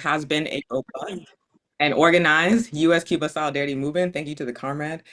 has been a robust and organized U.S.-Cuba solidarity movement. Thank you to the comrade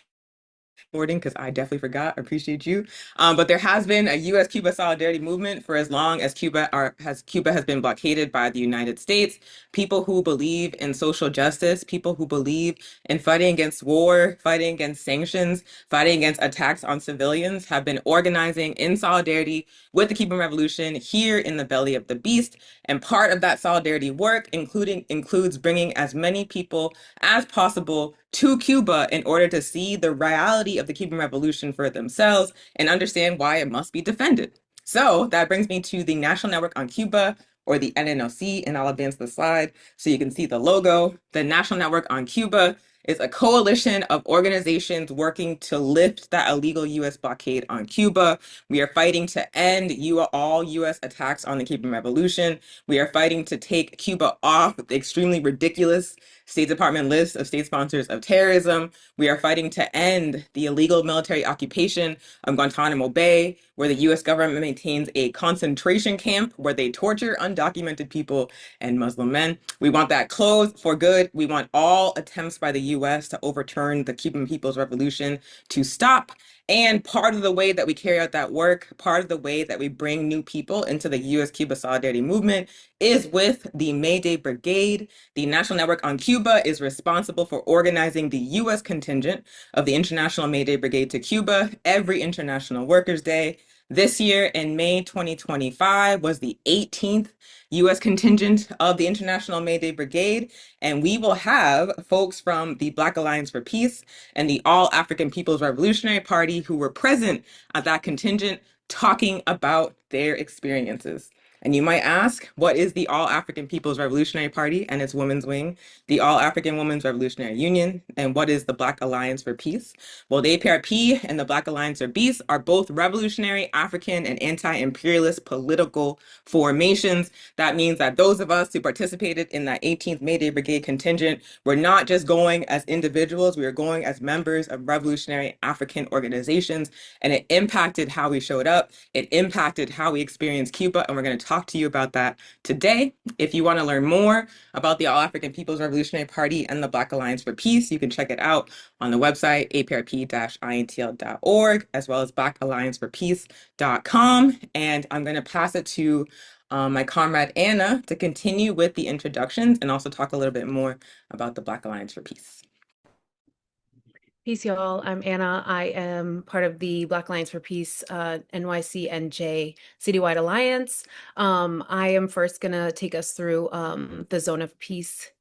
because I definitely forgot. Appreciate you. But there has been a U.S.-Cuba solidarity movement for as long as Cuba has been blockaded by the United States. People who believe in social justice, people who believe in fighting against war, fighting against sanctions, fighting against attacks on civilians, have been organizing in solidarity with the Cuban Revolution here in the belly of the beast. And part of that solidarity work includes bringing as many people as possible to Cuba in order to see the reality of the Cuban Revolution for themselves and understand why it must be defended. So that brings me to the National Network on Cuba, or the NNOC, and I'll advance the slide so you can see the logo. The National Network on Cuba is a coalition of organizations working to lift that illegal U.S. blockade on Cuba. We are fighting to end all U.S. attacks on the Cuban Revolution. We are fighting to take Cuba off the extremely ridiculous State Department list of state sponsors of terrorism. We are fighting to end the illegal military occupation of Guantanamo Bay, where the U.S. government maintains a concentration camp where they torture undocumented people and Muslim men. We want that closed for good. We want all attempts by the U.S. to overturn the Cuban People's Revolution to stop. And part of the way that we carry out that work, part of the way that we bring new people into the U.S.-Cuba solidarity movement is with the May Day Brigade. The National Network on Cuba is responsible for organizing the U.S. contingent of the International May Day Brigade to Cuba every International Workers' Day. This year in May 2025 was the 18th U.S. contingent of the International May Day Brigade, and we will have folks from the Black Alliance for Peace and the All African People's Revolutionary Party who were present at that contingent talking about their experiences. And you might ask, what is the All African People's Revolutionary Party and its women's wing, the All African Women's Revolutionary Union, and what is the Black Alliance for Peace? Well, the APRP and the Black Alliance for Peace are both revolutionary, African, and anti-imperialist political formations. That means that those of us who participated in that 18th May Day Brigade contingent were not just going as individuals, we were going as members of revolutionary African organizations, and it impacted how we showed up. It impacted how we experienced Cuba, and we're going to talk to you about that today. If you want to learn more about the All African People's Revolutionary Party and the Black Alliance for Peace, you can check it out on the website aprp-intl.org, as well as blackallianceforpeace.com. And I'm going to pass it to my comrade Anna to continue with the introductions and also talk a little bit more about the Black Alliance for Peace. Peace, y'all. I'm Anna. I am part of the Black Alliance for Peace NYCNJ Citywide Alliance. I am first going to take us through the Zone of Peace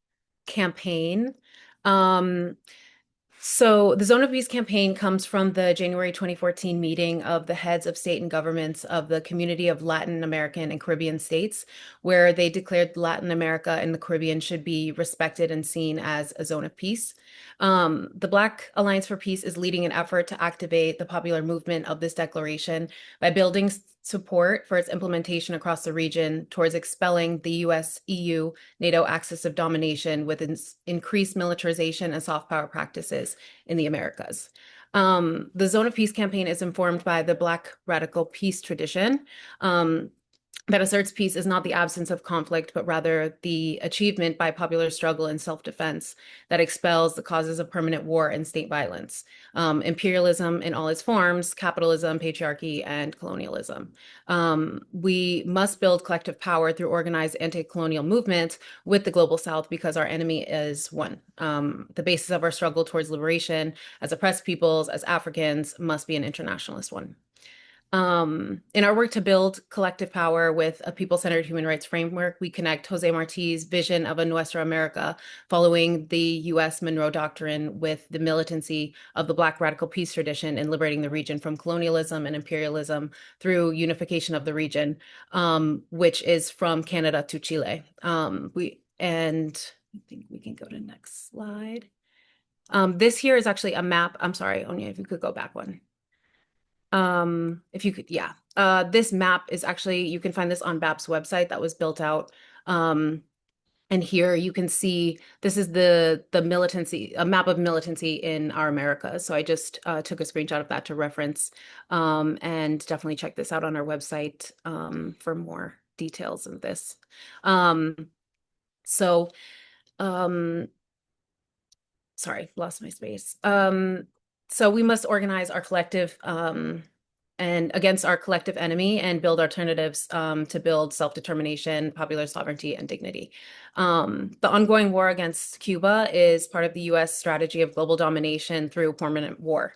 campaign. So the Zone of Peace campaign comes from the January 2014 meeting of the heads of state and governments of the Community of Latin American and Caribbean States, where they declared Latin America and the Caribbean should be respected and seen as a zone of peace. The Black Alliance for Peace is leading an effort to activate the popular movement of this declaration by building support for its implementation across the region towards expelling the US, EU, NATO axis of domination with increased militarization and soft power practices in the Americas. The Zone of Peace campaign is informed by the Black radical peace tradition that asserts peace is not the absence of conflict, but rather the achievement by popular struggle and self-defense that expels the causes of permanent war and state violence, imperialism in all its forms, capitalism, patriarchy, and colonialism. We must build collective power through organized anti-colonial movement with the Global South because our enemy is one. The basis of our struggle towards liberation as oppressed peoples, as Africans, must be an internationalist one. In our work to build collective power with a people-centered human rights framework, we connect Jose Marti's vision of a Nuestra America following the U.S. Monroe Doctrine with the militancy of the Black radical peace tradition in liberating the region from colonialism and imperialism through unification of the region, which is from Canada to Chile. I think we can go to the next slide. This here is actually a map. I'm sorry, Onya, if you could go back one. If you could, yeah. This map is actually, you can find this on BAP's website that was built out. And here you can see, this is the militancy, a map of militancy in our Americas. So I just took a screenshot of that to reference, and definitely check this out on our website for more details of this. So, um, sorry, lost my space. So we must organize our collective and against our collective enemy and build alternatives to build self-determination, popular sovereignty, and dignity. The ongoing war against Cuba is part of the US strategy of global domination through permanent war.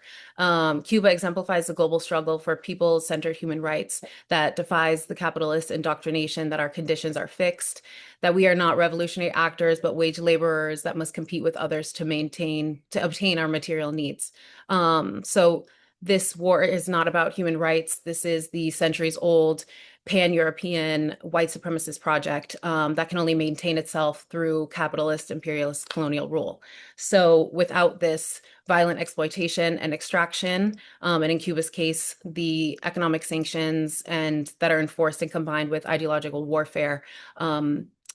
Cuba exemplifies the global struggle for people-centered human rights that defies the capitalist indoctrination that our conditions are fixed, that we are not revolutionary actors, but wage laborers that must compete with others to obtain our material needs. So this war is not about human rights. This is the centuries old pan-European white supremacist project that can only maintain itself through capitalist, imperialist, colonial rule. So without this violent exploitation and extraction, and in Cuba's case, the economic sanctions and that are enforced and combined with ideological warfare,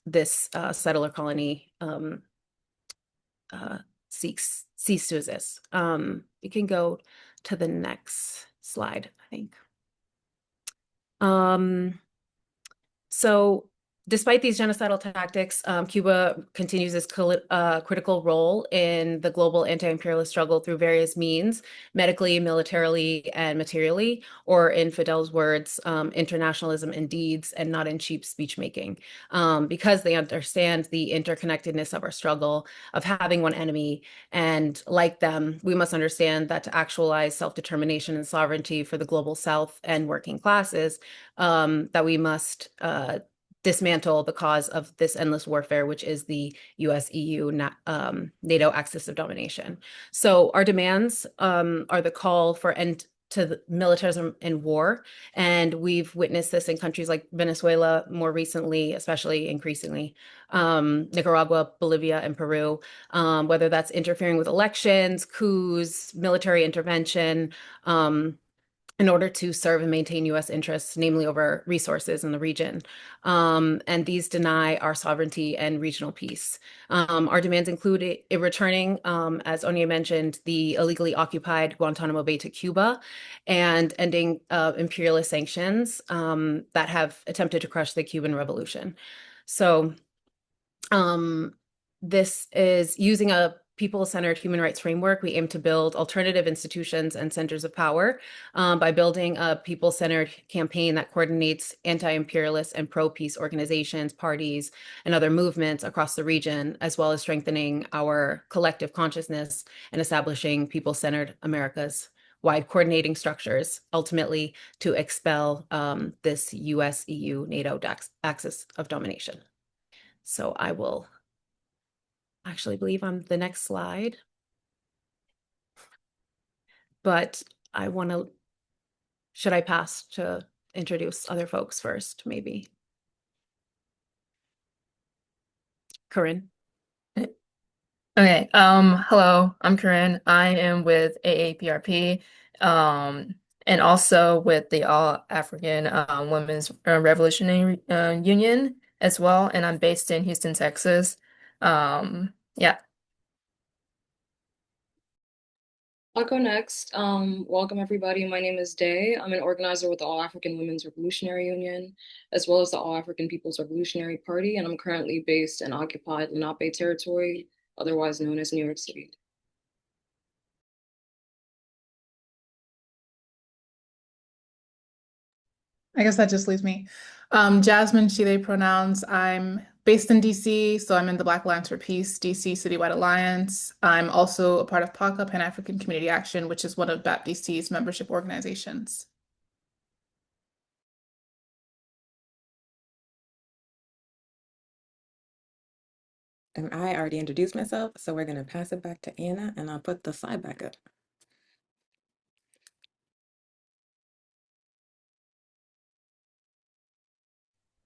this settler colony uh, cease to exist. We can go to the next slide, I think. So despite these genocidal tactics, Cuba continues its critical role in the global anti-imperialist struggle through various means, medically, militarily, and materially, or in Fidel's words, internationalism in deeds and not in cheap speech making, because they understand the interconnectedness of our struggle, of having one enemy. And like them, we must understand that to actualize self-determination and sovereignty for the global South and working classes, that we must dismantle the cause of this endless warfare, which is the US, EU, NATO axis of domination. So our demands are the call for end to the militarism and war. And we've witnessed this in countries like Venezuela more recently, especially increasingly, Nicaragua, Bolivia, and Peru, whether that's interfering with elections, coups, military intervention, in order to serve and maintain U.S. interests, namely over resources in the region. And these deny our sovereignty and regional peace. Our demands include returning, as Onya mentioned, the illegally occupied Guantanamo Bay to Cuba and ending imperialist sanctions that have attempted to crush the Cuban Revolution. So this is using a people-centered human rights framework. We aim to build alternative institutions and centers of power by building a people-centered campaign that coordinates anti-imperialist and pro-peace organizations, parties, and other movements across the region, as well as strengthening our collective consciousness and establishing people-centered America's wide coordinating structures, ultimately to expel this US, EU, NATO axis of domination. So I will actually believe on the next slide, but I want to, should I pass to introduce other folks first, maybe? Corinne. Okay, hello, I'm Corinne. I am with AAPRP, and also with the All African Women's Revolutionary Union as well, and I'm based in Houston, Texas. Yeah. I'll go next. Welcome everybody. My name is Day. I'm an organizer with the All African Women's Revolutionary Union, as well as the All African People's Revolutionary Party, and I'm currently based in occupied Lenape territory, otherwise known as New York City. I guess that just leaves me. Jasmine, she, they pronouns. I'm based in DC, so I'm in the Black Alliance for Peace, DC Citywide Alliance. I'm also a part of PACA, Pan-African Community Action, which is one of BAPDC's membership organizations. And I already introduced myself, so we're going to pass it back to Anna, and I'll put the slide back up.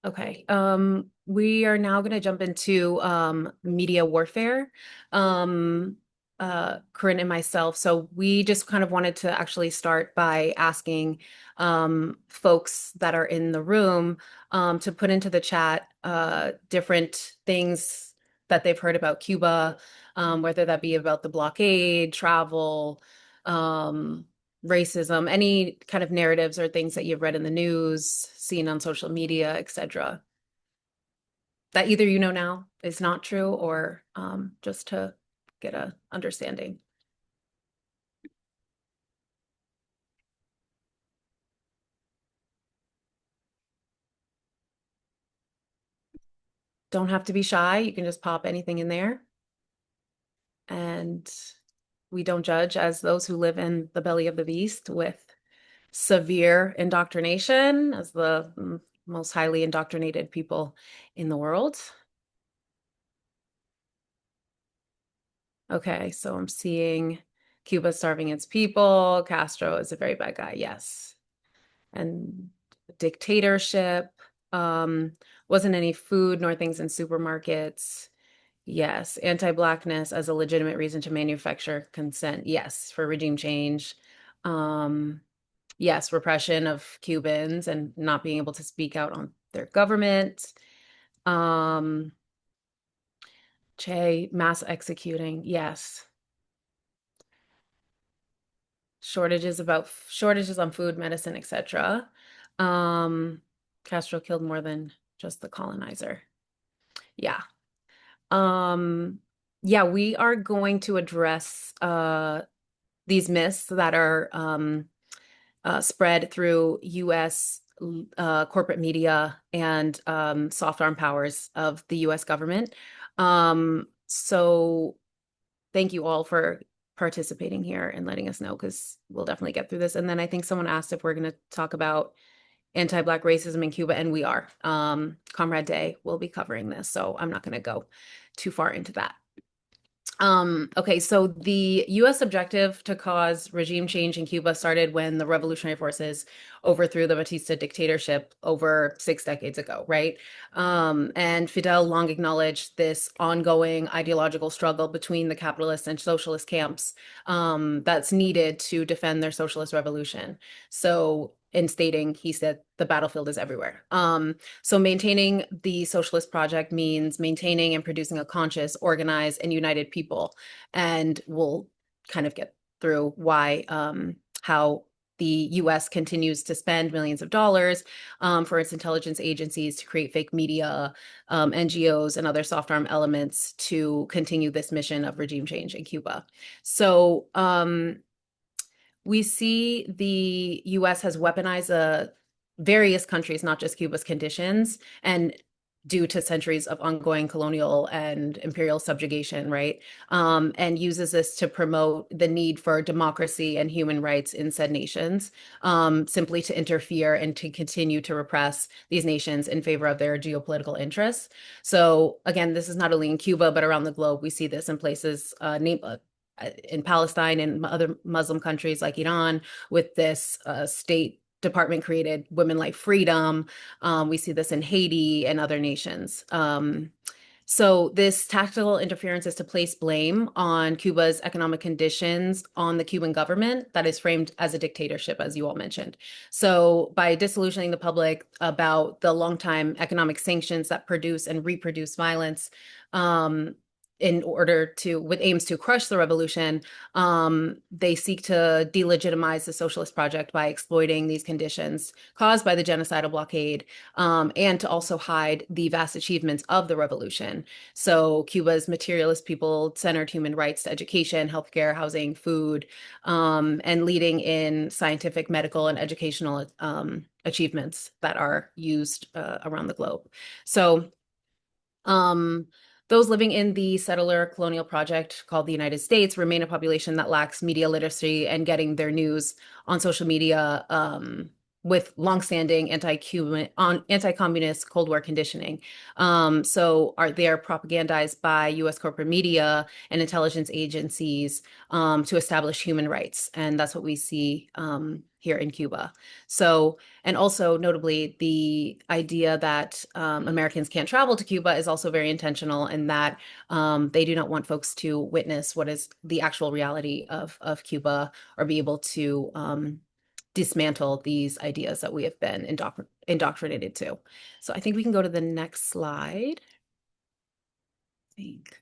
Okay, we are now going to jump into media warfare. Corinne and myself. So we just kind of wanted to actually start by asking folks that are in the room to put into the chat different things that they've heard about Cuba, whether that be about the blockade, travel, racism, any kind of narratives or things that you've read in the news, seen on social media, etc. that either you know now is not true, or just to get a understanding. Don't have to be shy. You can just pop anything in there. And we don't judge as those who live in the belly of the beast with severe indoctrination as the most highly indoctrinated people in the world. Okay, so I'm seeing Cuba starving its people. Castro is a very bad guy, yes. And dictatorship. Wasn't any food nor things in supermarkets. Yes. Anti-Blackness as a legitimate reason to manufacture consent. Yes. For regime change. Yes. Repression of Cubans and not being able to speak out on their government. Che, mass executing. Yes. Shortages on food, medicine, etc. Castro killed more than just the colonizer. Yeah. Yeah, we are going to address these myths that are spread through US corporate media and soft arm powers of the US government. So thank you all for participating here and letting us know, because we'll definitely get through this. And then I think someone asked if we're going to talk about anti-Black racism in Cuba, and we are. Comrade Day will be covering this, so I'm not going to go too far into that. Okay, so the U.S. objective to cause regime change in Cuba started when the revolutionary forces overthrew the Batista dictatorship over 6 decades ago, right? And Fidel long acknowledged this ongoing ideological struggle between the capitalist and socialist camps that's needed to defend their socialist revolution. So in stating, he said, the battlefield is everywhere. So maintaining the socialist project means maintaining and producing a conscious, organized, and united people. And we'll kind of get through why, how the US continues to spend millions of dollars for its intelligence agencies to create fake media, NGOs, and other soft arm elements to continue this mission of regime change in Cuba. So we see the US has weaponized various countries, not just Cuba's conditions, and due to centuries of ongoing colonial and imperial subjugation, right? And uses this to promote the need for democracy and human rights in said nations, simply to interfere and to continue to repress these nations in favor of their geopolitical interests. So again, this is not only in Cuba, but around the globe. We see this in places in Palestine and other Muslim countries like Iran, with this State Department created Women Like Freedom. We see this in Haiti and other nations. So this tactical interference is to place blame on Cuba's economic conditions on the Cuban government that is framed as a dictatorship, as you all mentioned. So by disillusioning the public about the longtime economic sanctions that produce and reproduce violence, in order to, with aims to crush the revolution, they seek to delegitimize the socialist project by exploiting these conditions caused by the genocidal blockade, and to also hide the vast achievements of the revolution. So Cuba's materialist, people-centered human rights to education, healthcare, housing, food, and leading in scientific, medical, and educational achievements that are used around the globe. So those living in the settler colonial project called the United States remain a population that lacks media literacy and getting their news on social media, with longstanding anti-communist Cold War conditioning. So they are propagandized by U.S. corporate media and intelligence agencies to establish human rights. And that's what we see here in Cuba. So, and also notably, the idea that Americans can't travel to Cuba is also very intentional, in that they do not want folks to witness what is the actual reality of Cuba, or be able to dismantle these ideas that we have been indoctrinated to. So I think we can go to the next slide. I think.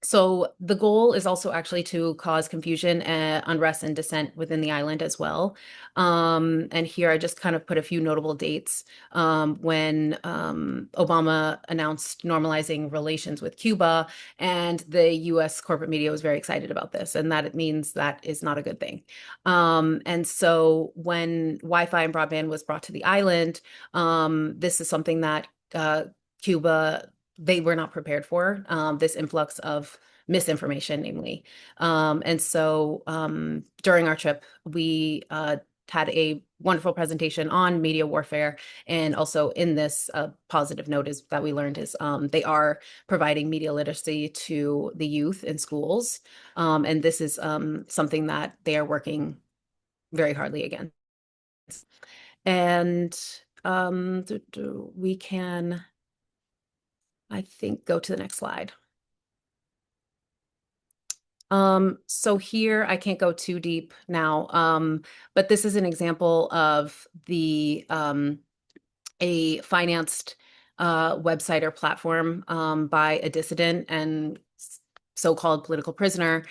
So the goal is also actually to cause confusion and unrest and dissent within the island as well. And here I just kind of put a few notable dates when Obama announced normalizing relations with Cuba, and the US corporate media was very excited about this, and that it means that is not a good thing. And so when Wi-Fi and broadband was brought to the island, this is something that Cuba they were not prepared for, this influx of misinformation, namely. And so during our trip, we had a wonderful presentation on media warfare. And also in this positive note is that we learned is they are providing media literacy to the youth in schools. And this is something that they are working very hardly against. And we can, I think, go to the next slide. So here I can't go too deep now, but this is an example of the a financed website or platform by a dissident and so-called political prisoner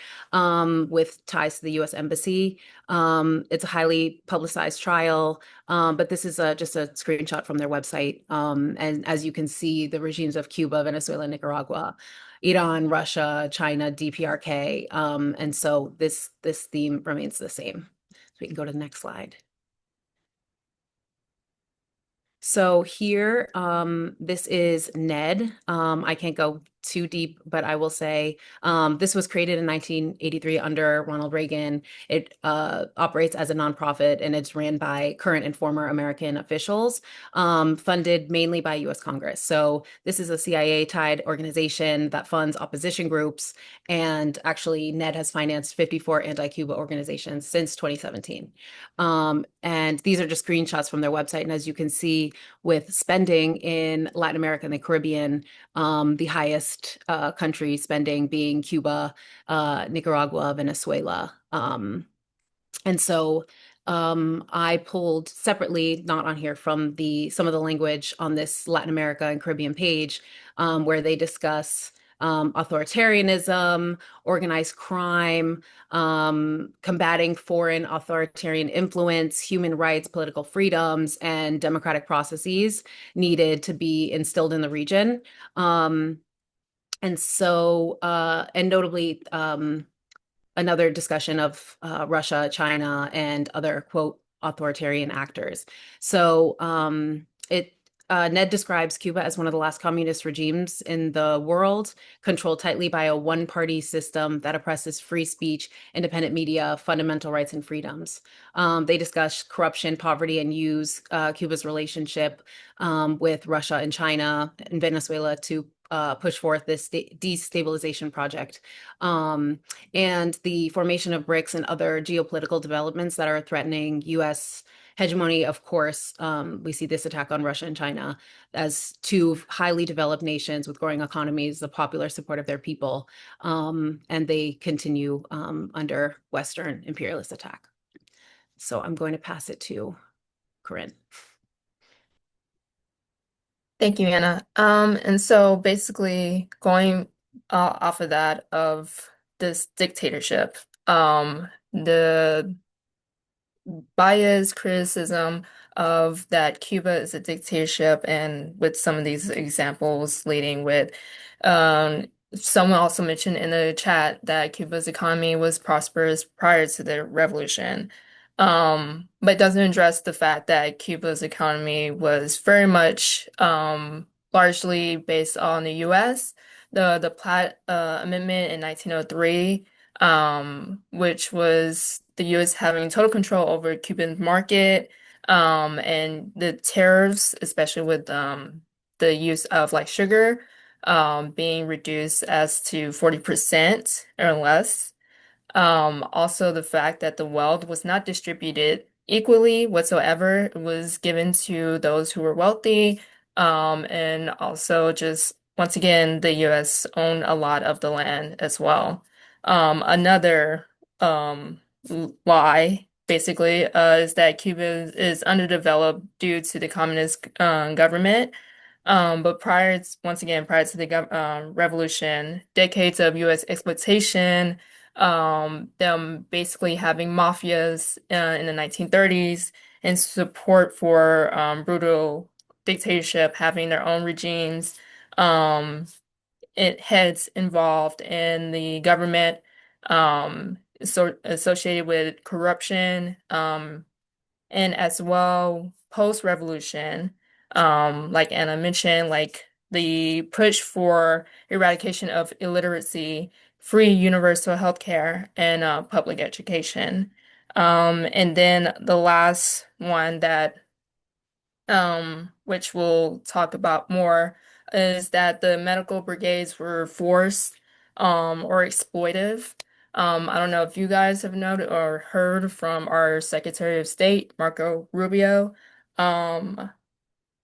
with ties to the U.S. Embassy. It's a highly publicized trial, but this is just a screenshot from their website. And as you can see, the regimes of Cuba, Venezuela, Nicaragua, Iran, Russia, China, DPRK. And so this theme remains the same. So we can go to the next slide. So here, this is NED. I can't go too deep, but I will say this was created in 1983 under Ronald Reagan. It operates as a nonprofit, and it's ran by current and former American officials, funded mainly by U.S. Congress. So this is a CIA-tied organization that funds opposition groups, and actually NED has financed 54 anti-Cuba organizations since 2017. And these are just screenshots from their website. And as you can see, with spending in Latin America and the Caribbean, the highest country spending being Cuba, Nicaragua, Venezuela. And so I pulled separately, not on here, from some of the language on this Latin America and Caribbean page, where they discuss authoritarianism, organized crime, combating foreign authoritarian influence, human rights, political freedoms, and democratic processes needed to be instilled in the region. And so, and notably, another discussion of Russia, China, and other, quote, authoritarian actors. So Ned describes Cuba as one of the last communist regimes in the world, controlled tightly by a one-party system that oppresses free speech, independent media, fundamental rights, and freedoms. They discuss corruption, poverty, and use Cuba's relationship with Russia and China and Venezuela to push forth this destabilization project. And the formation of BRICS and other geopolitical developments that are threatening U.S. hegemony. Of course, we see this attack on Russia and China as two highly developed nations with growing economies, the popular support of their people, and they continue under Western imperialist attack. So I'm going to pass it to Corinne. Thank you, Anna. And so basically going off of that of this dictatorship, the bias criticism of that Cuba is a dictatorship, and with some of these examples leading with someone also mentioned in the chat that Cuba's economy was prosperous prior to the revolution. But doesn't address the fact that Cuba's economy was very much largely based on the US. The Platt Amendment in 1903, which was the US having total control over Cuban market, and the tariffs, especially with the use of like sugar, being reduced as to 40% or less. Also the fact that the wealth was not distributed equally whatsoever. It was given to those who were wealthy. And also just once again, the US owned a lot of the land as well. Another lie basically is that Cuba is underdeveloped due to the communist government. But once again, prior to the revolution, decades of U.S. exploitation, them basically having mafias in the 1930s, and support for brutal dictatorship, having their own regimes, um, heads involved in the government, associated with corruption, and as well post-revolution, like Anna mentioned, like the push for eradication of illiteracy, free universal healthcare, and public education. And then the last one that which we'll talk about more, is that the medical brigades were forced or exploitive. I don't know if you guys have noted or heard from our Secretary of State, Marco Rubio, um,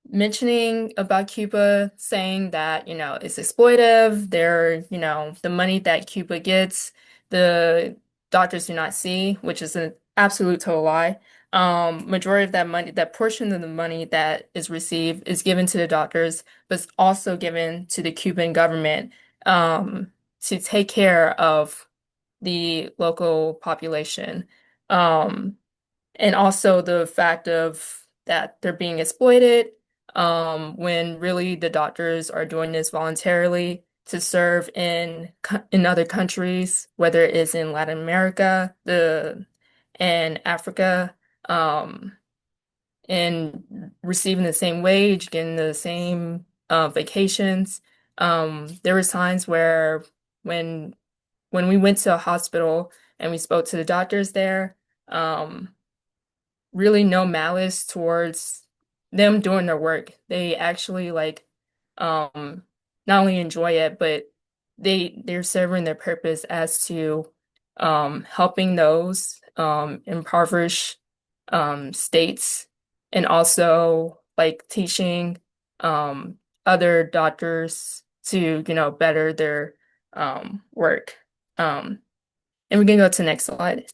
mentioning about Cuba, saying that, it's exploitive. The money that Cuba gets, the doctors do not see, which is an absolute total lie. Majority of that money, that portion of the money that is received is given to the doctors, but it's also given to the Cuban government, to take care of the local population. Um, and also the fact of that they're being exploited, when really the doctors are doing this voluntarily to serve in other countries, whether it is in Latin America, the and Africa, um, and receiving the same wage, getting the same vacations. There was times where when when we went to a hospital and we spoke to the doctors there, really no malice towards them doing their work. They actually like not only enjoy it, but they're serving their purpose as to helping those impoverished states, and also like teaching um other doctors to, better their work. Um and we can go to the next slide.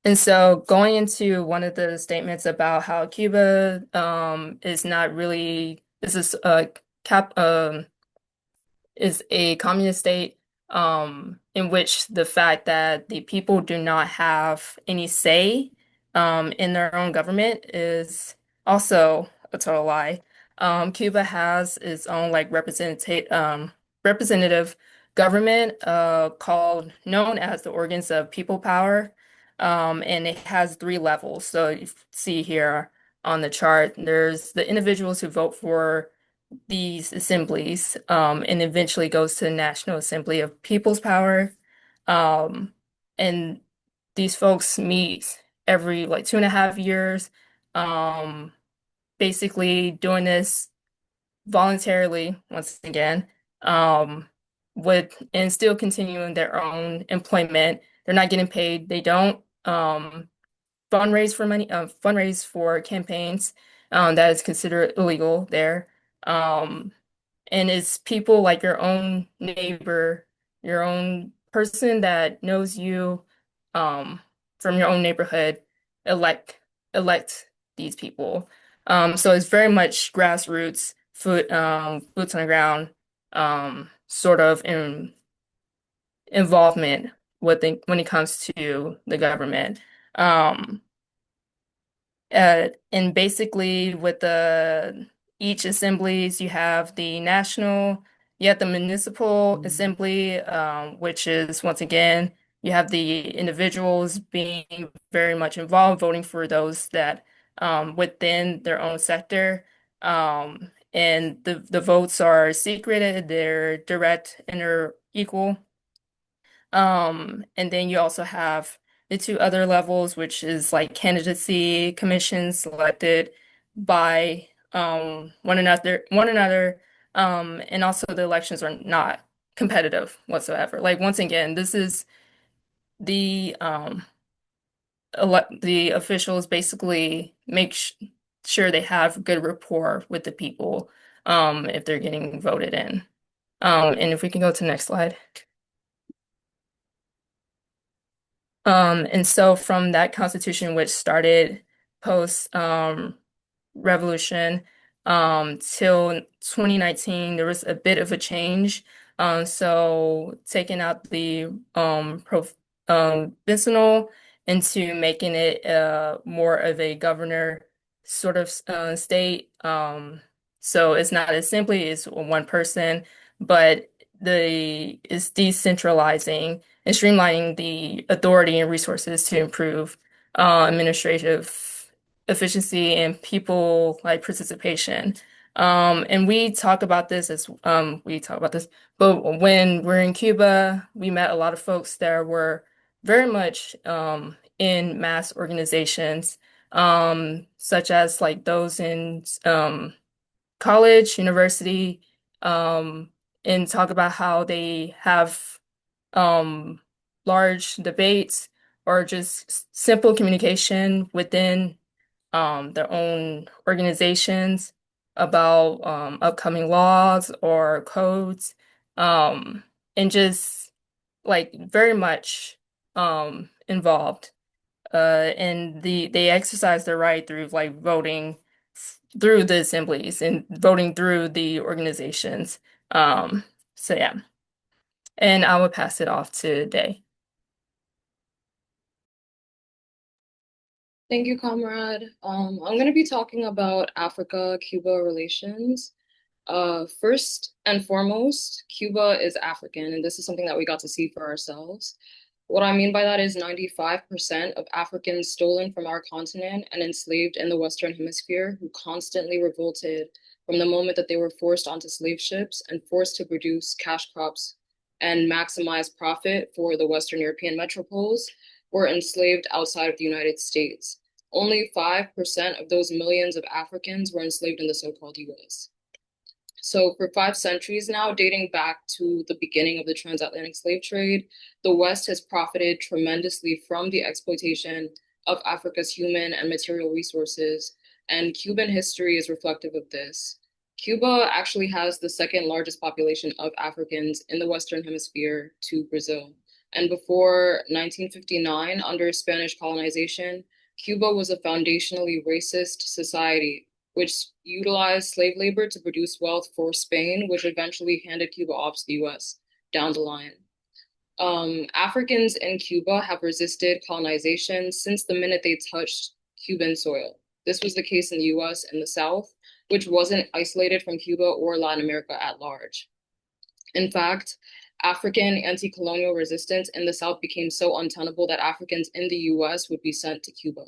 And so going into one of the statements about how Cuba is not really, this is a cap is a communist state, in which the fact that the people do not have any say in their own government is also a total lie. Cuba has its own like representative government, known as the Organs of People Power, and it has three levels. So you see here on the chart, there's the individuals who vote for these assemblies, and eventually goes to the National Assembly of People's Power. Um, and these folks meet every like 2.5 years, um, basically doing this voluntarily, once again, and still continuing their own employment. They're not getting paid. They don't fundraise for campaigns. That is considered illegal there. Um, and it's people like your own neighbor, your own person that knows you, um, from your own neighborhood, elect elect these people. So it's very much grassroots, boots on the ground, sort of involvement when it comes to the government. Um, and basically, with the each assemblies, you have the municipal assembly, which is once again, you have the individuals being very much involved, voting for those that within their own sector. And the votes are secreted, they're direct and they're equal. And then you also have the two other levels, which is like candidacy commissions selected by one another, and also the elections are not competitive whatsoever. Like once again, this is the the officials basically make sure they have good rapport with the people, if they're getting voted in. And if we can go to the next slide. And so from that constitution, which started post Revolution till 2019, there was a bit of a change. So taking out the provincial into making it more of a governor sort of state. So it's not as simply as one person, but it's decentralizing and streamlining the authority and resources to improve administrative efficiency and people like participation. And we talk about this but when we're in Cuba, we met a lot of folks that were very much in mass organizations, such as like those in college, university, um, and talk about how they have um, large debates or just simple communication within their own organizations about upcoming laws or codes, um, and just like very much involved. And they exercise their right through like voting through the assemblies and voting through the organizations. So yeah, and I would pass it off to Day. Thank you, comrade. I'm going to be talking about Africa-Cuba relations. First and foremost, Cuba is African, and this is something that we got to see for ourselves. What I mean by that is 95% of Africans stolen from our continent and enslaved in the Western Hemisphere who constantly revolted from the moment that they were forced onto slave ships and forced to produce cash crops and maximize profit for the Western European metropoles were enslaved outside of the United States. Only 5% of those millions of Africans were enslaved in the so-called US. So for 5 centuries now, dating back to the beginning of the transatlantic slave trade, the West has profited tremendously from the exploitation of Africa's human and material resources, and Cuban history is reflective of this. Cuba actually has the second largest population of Africans in the Western Hemisphere to Brazil. And before 1959, under Spanish colonization, Cuba was a foundationally racist society which utilized slave labor to produce wealth for Spain, which eventually handed Cuba off to the US down the line. Africans in Cuba have resisted colonization since the minute they touched Cuban soil. This was the case in the US and the South, which wasn't isolated from Cuba or Latin America at large. In fact, African anti-colonial resistance in the South became so untenable that Africans in the US would be sent to Cuba.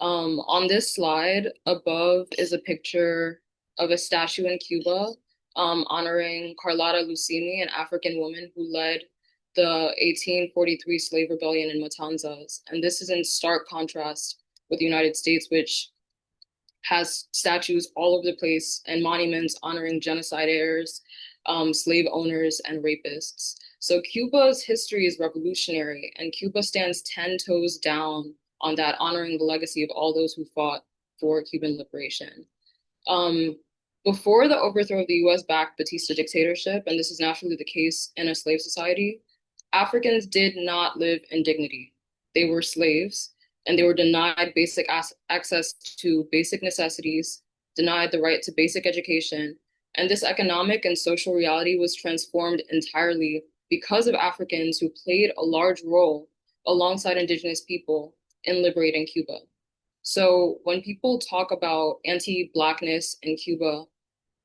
On this slide above is a picture of a statue in Cuba honoring Carlotta Lucimi, an African woman who led the 1843 slave rebellion in Matanzas. And this is in stark contrast with the United States, which has statues all over the place and monuments honoring genociders, slave owners, and rapists. So Cuba's history is revolutionary, and Cuba stands 10 toes down on that, honoring the legacy of all those who fought for Cuban liberation. Before the overthrow of the US-backed Batista dictatorship, and this is naturally the case in a slave society, Africans did not live in dignity. They were slaves, and they were denied basic access to basic necessities, denied the right to basic education, and this economic and social reality was transformed entirely because of Africans who played a large role alongside indigenous people in liberating Cuba. So when people talk about anti-Blackness in Cuba,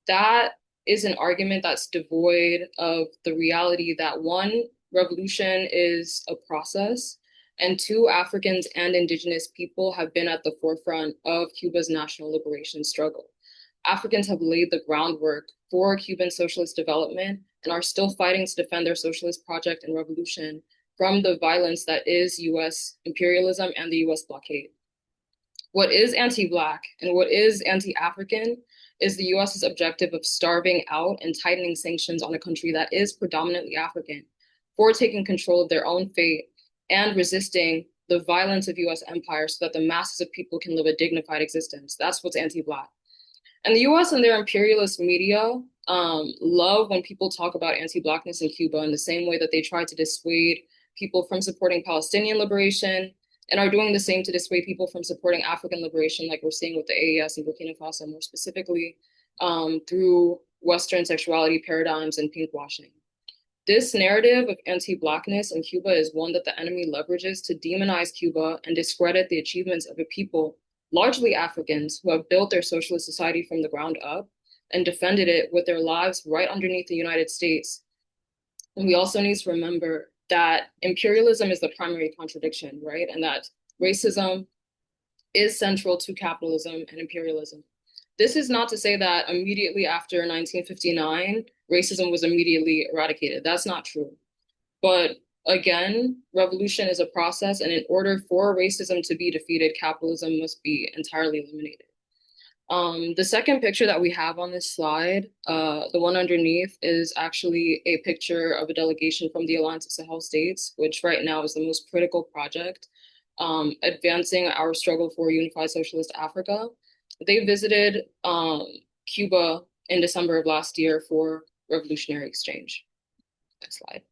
that is an argument that's devoid of the reality that one, revolution is a process, and two, Africans and indigenous people have been at the forefront of Cuba's national liberation struggle. Africans have laid the groundwork for Cuban socialist development and are still fighting to defend their socialist project and revolution from the violence that is US imperialism and the US blockade. What is anti-Black and what is anti-African is the US's objective of starving out and tightening sanctions on a country that is predominantly African for taking control of their own fate and resisting the violence of US empire so that the masses of people can live a dignified existence. That's what's anti-Black. And the US and their imperialist media love when people talk about anti-Blackness in Cuba in the same way that they try to dissuade people from supporting Palestinian liberation and are doing the same to dissuade people from supporting African liberation, like we're seeing with the AES and Burkina Faso more specifically, through Western sexuality paradigms and pinkwashing. This narrative of anti-Blackness in Cuba is one that the enemy leverages to demonize Cuba and discredit the achievements of a people, largely Africans, who have built their socialist society from the ground up and defended it with their lives right underneath the United States. And we also need to remember that imperialism is the primary contradiction, right? And that racism is central to capitalism and imperialism. This is not to say that immediately after 1959, racism was immediately eradicated. That's not true. But again, revolution is a process, and in order for racism to be defeated, capitalism must be entirely eliminated. The second picture that we have on this slide, the one underneath, is actually a picture of a delegation from the Alliance of Sahel States, which right now is the most critical project advancing our struggle for unified socialist Africa. They visited Cuba in December of last year for revolutionary exchange. Next slide.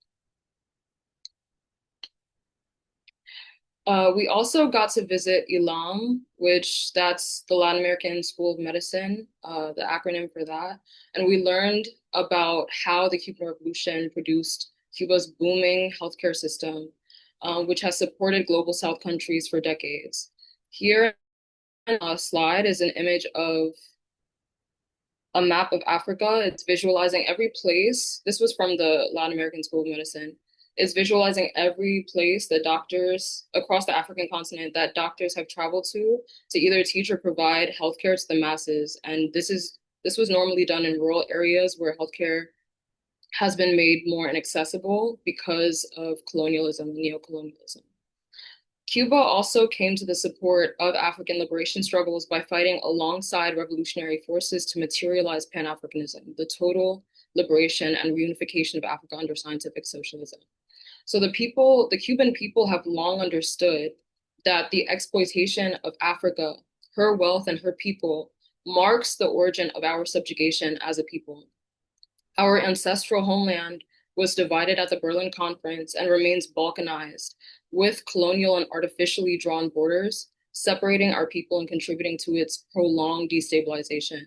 We also got to visit ILAM, which that's the Latin American School of Medicine, the acronym for that. And we learned about how the Cuban Revolution produced Cuba's booming healthcare system, which has supported global South countries for decades. Here on the slide is an image of a map of Africa. It's visualizing every place. This was from the Latin American School of Medicine. Is visualizing every place that doctors across the African continent that doctors have traveled to either teach or provide healthcare to the masses. And this was normally done in rural areas where healthcare has been made more inaccessible because of colonialism and neocolonialism. Cuba also came to the support of African liberation struggles by fighting alongside revolutionary forces to materialize Pan-Africanism, the total liberation and reunification of Africa under scientific socialism. So the Cuban people have long understood that the exploitation of Africa, her wealth and her people, marks the origin of our subjugation as a people. Our ancestral homeland was divided at the Berlin Conference and remains balkanized, with colonial and artificially drawn borders, separating our people and contributing to its prolonged destabilization.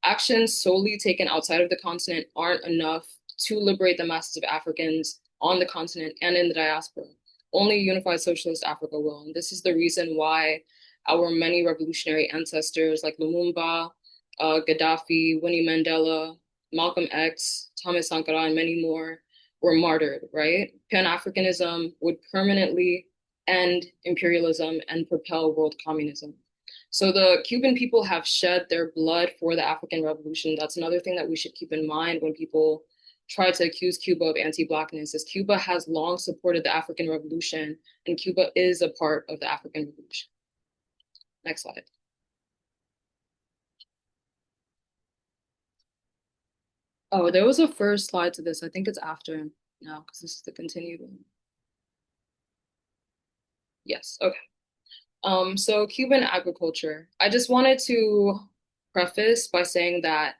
Actions solely taken outside of the continent aren't enough to liberate the masses of Africans on the continent and in the diaspora. Only a unified socialist Africa will. And this is the reason why our many revolutionary ancestors like Lumumba, Gaddafi, Winnie Mandela, Malcolm X, Thomas Sankara, and many more were martyred, right? Pan-Africanism would permanently end imperialism and propel world communism. So the Cuban people have shed their blood for the African Revolution. That's another thing that we should keep in mind when people try to accuse Cuba of anti-Blackness, is Cuba has long supported the African Revolution, and Cuba is a part of the African Revolution. Next slide. Oh, there was a first slide to this. I think it's after now, because this is the continued one. Yes, okay. So Cuban agriculture. I just wanted to preface by saying that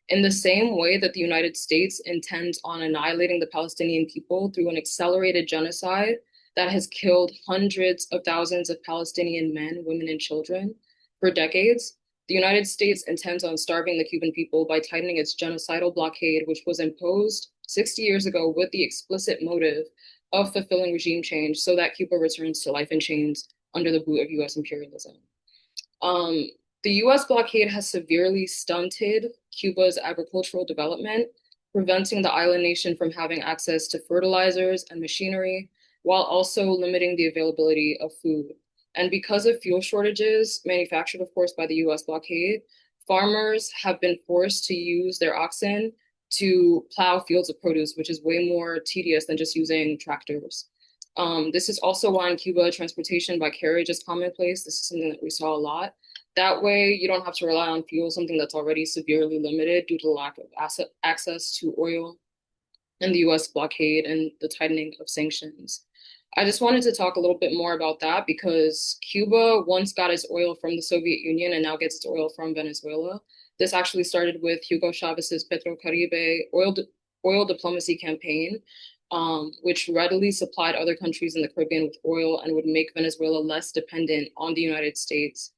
in the same way that the United States intends on annihilating the Palestinian people through an accelerated genocide that has killed hundreds of thousands of Palestinian men, women, and children for decades, the United States intends on starving the Cuban people by tightening its genocidal blockade, which was imposed 60 years ago with the explicit motive of fulfilling regime change so that Cuba returns to life in chains under the boot of US imperialism. The US blockade has severely stunted Cuba's agricultural development, preventing the island nation from having access to fertilizers and machinery, while also limiting the availability of food. And because of fuel shortages, manufactured, of course, by the US blockade, farmers have been forced to use their oxen to plow fields of produce, which is way more tedious than just using tractors. This is also why in Cuba, transportation by carriage is commonplace. This is something that we saw a lot. That way, you don't have to rely on fuel, something that's already severely limited due to the lack of access to oil and the US blockade and the tightening of sanctions. I just wanted to talk a little bit more about that because Cuba once got its oil from the Soviet Union and now gets its oil from Venezuela. This actually started with Hugo Chavez's Petrocaribe oil diplomacy campaign. which readily supplied other countries in the Caribbean with oil and would make Venezuela less dependent on the United States.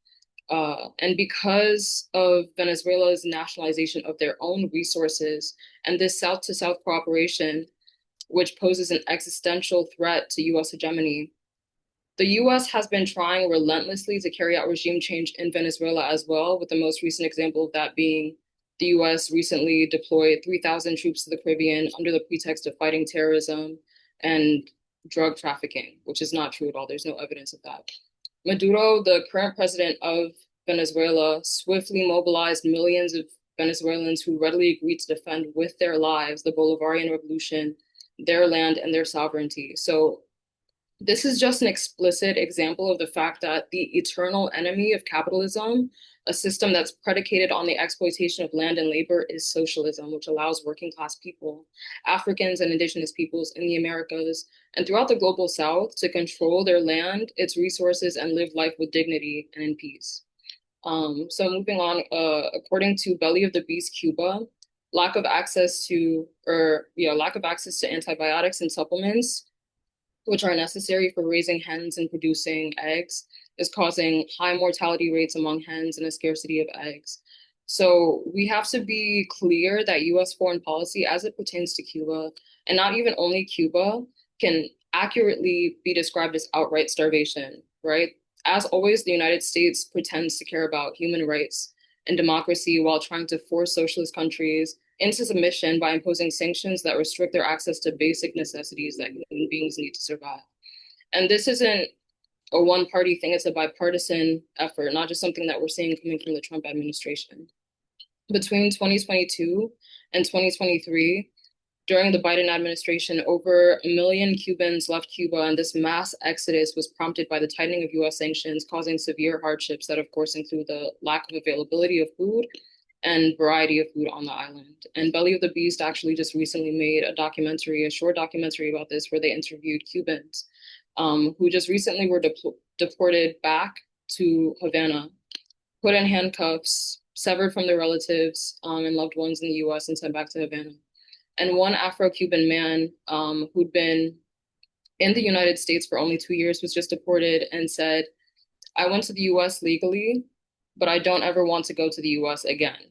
And because of Venezuela's nationalization of their own resources and this South-to-South cooperation, which poses an existential threat to US hegemony, the US has been trying relentlessly to carry out regime change in Venezuela as well, with the most recent example of that being the US recently deployed 3,000 troops to the Caribbean under the pretext of fighting terrorism and drug trafficking, which is not true at all. There's no evidence of that. Maduro, the current president of Venezuela, swiftly mobilized millions of Venezuelans who readily agreed to defend with their lives the Bolivarian Revolution, their land, and their sovereignty. So this is just an explicit example of the fact that the eternal enemy of capitalism, a system that's predicated on the exploitation of land and labor, is socialism, which allows working class people, Africans and indigenous peoples in the Americas, and throughout the global South to control their land, its resources, and live life with dignity and in peace. So moving on, according to Belly of the Beast Cuba, lack of access to antibiotics and supplements, which are necessary for raising hens and producing eggs, is causing high mortality rates among hens and a scarcity of eggs. So we have to be clear that US foreign policy as it pertains to Cuba, and not even only Cuba, can accurately be described as outright starvation, right? As always, the United States pretends to care about human rights and democracy while trying to force socialist countries into submission by imposing sanctions that restrict their access to basic necessities that human beings need to survive. And this isn't a one-party thing, it's a bipartisan effort, not just something that we're seeing coming from the Trump administration. Between 2022 and 2023, during the Biden administration, over 1 million Cubans left Cuba, and this mass exodus was prompted by the tightening of US sanctions, causing severe hardships that, of course, include the lack of availability of food and variety of food on the island. And Belly of the Beast actually just recently made a short documentary about this, where they interviewed Cubans who just recently were deported back to Havana, put in handcuffs, severed from their relatives and loved ones in the US, and sent back to Havana. And one Afro-Cuban man who'd been in the United States for only 2 years was just deported and said, "I went to the US legally, but I don't ever want to go to the US again."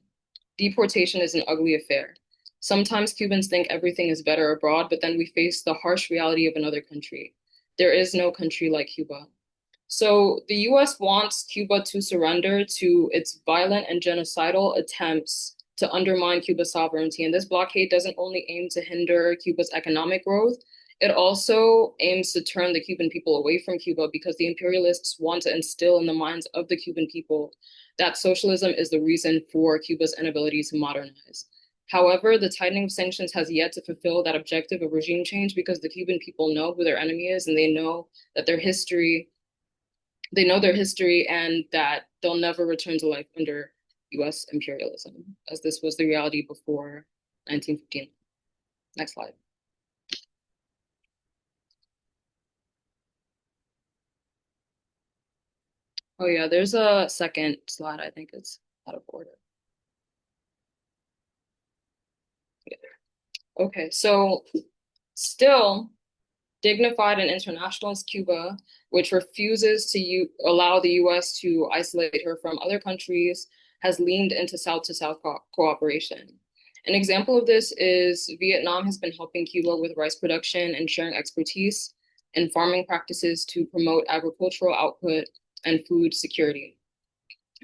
Deportation is an ugly affair. Sometimes Cubans think everything is better abroad, but then we face the harsh reality of another country. There is no country like Cuba. So the US wants Cuba to surrender to its violent and genocidal attempts to undermine Cuba's sovereignty. And this blockade doesn't only aim to hinder Cuba's economic growth, it also aims to turn the Cuban people away from Cuba, because the imperialists want to instill in the minds of the Cuban people that socialism is the reason for Cuba's inability to modernize. However, the tightening of sanctions has yet to fulfill that objective of regime change, because the Cuban people know who their enemy is, and they know that their history and that they'll never return to life under US imperialism, as this was the reality before 1915. Next slide. Oh yeah, there's a second slide. I think it's out of order. Yeah. Okay, so still, dignified and internationalist Cuba, which refuses to allow the US to isolate her from other countries, has leaned into South-to-South cooperation. An example of this is Vietnam has been helping Cuba with rice production and sharing expertise in farming practices to promote agricultural output and food security.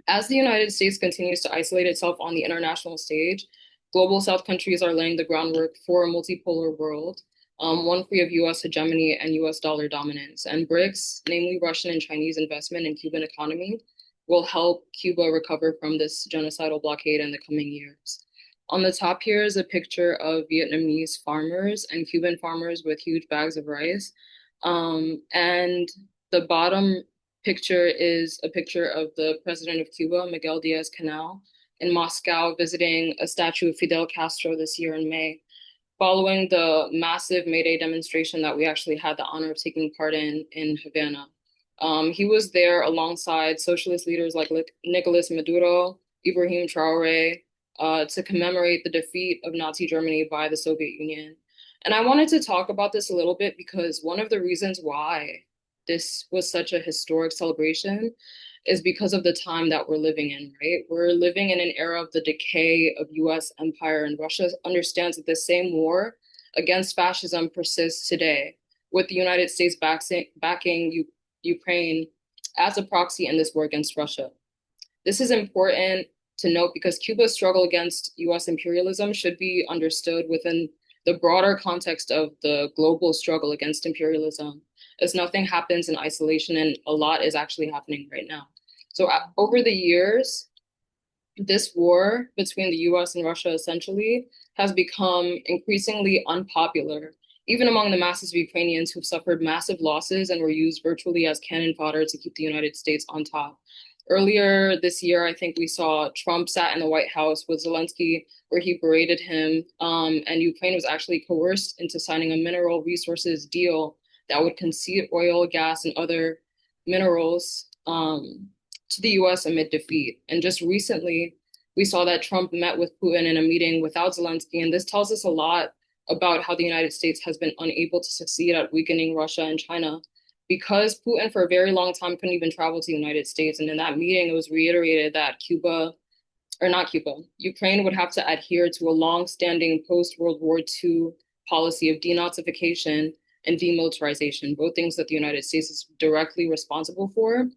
As the United States continues to isolate itself on the international stage, global South countries are laying the groundwork for a multipolar world, one free of US hegemony and US dollar dominance. And BRICS, namely Russian and Chinese investment in Cuban economy, will help Cuba recover from this genocidal blockade in the coming years. On the top here is a picture of Vietnamese farmers and Cuban farmers with huge bags of rice. And the bottom picture is a picture of the president of Cuba, Miguel Diaz-Canel, in Moscow visiting a statue of Fidel Castro this year in May, following the massive May Day demonstration that we actually had the honor of taking part in Havana. He was there alongside socialist leaders like Nicolas Maduro, Ibrahim Traoré, to commemorate the defeat of Nazi Germany by the Soviet Union. And I wanted to talk about this a little bit because one of the reasons why this was such a historic celebration is because of the time that we're living in, right? We're living in an era of the decay of US empire, and Russia understands that the same war against fascism persists today, with the United States backing Ukraine as a proxy in this war against Russia. This is important to note because Cuba's struggle against US imperialism should be understood within the broader context of the global struggle against imperialism, as nothing happens in isolation and a lot is actually happening right now. So over the years, this war between the US and Russia essentially has become increasingly unpopular, even among the masses of Ukrainians who've suffered massive losses and were used virtually as cannon fodder to keep the United States on top. Earlier this year, I think we saw Trump sat in the White House with Zelensky, where he berated him, and Ukraine was actually coerced into signing a mineral resources deal that would concede oil, gas, and other minerals to the US amid defeat. And just recently, we saw that Trump met with Putin in a meeting without Zelensky. And this tells us a lot about how the United States has been unable to succeed at weakening Russia and China because Putin for a very long time couldn't even travel to the United States. And in that meeting, it was reiterated that Ukraine would have to adhere to a long-standing post-World War II policy of denazification and demilitarization, both things that the United States is directly responsible for,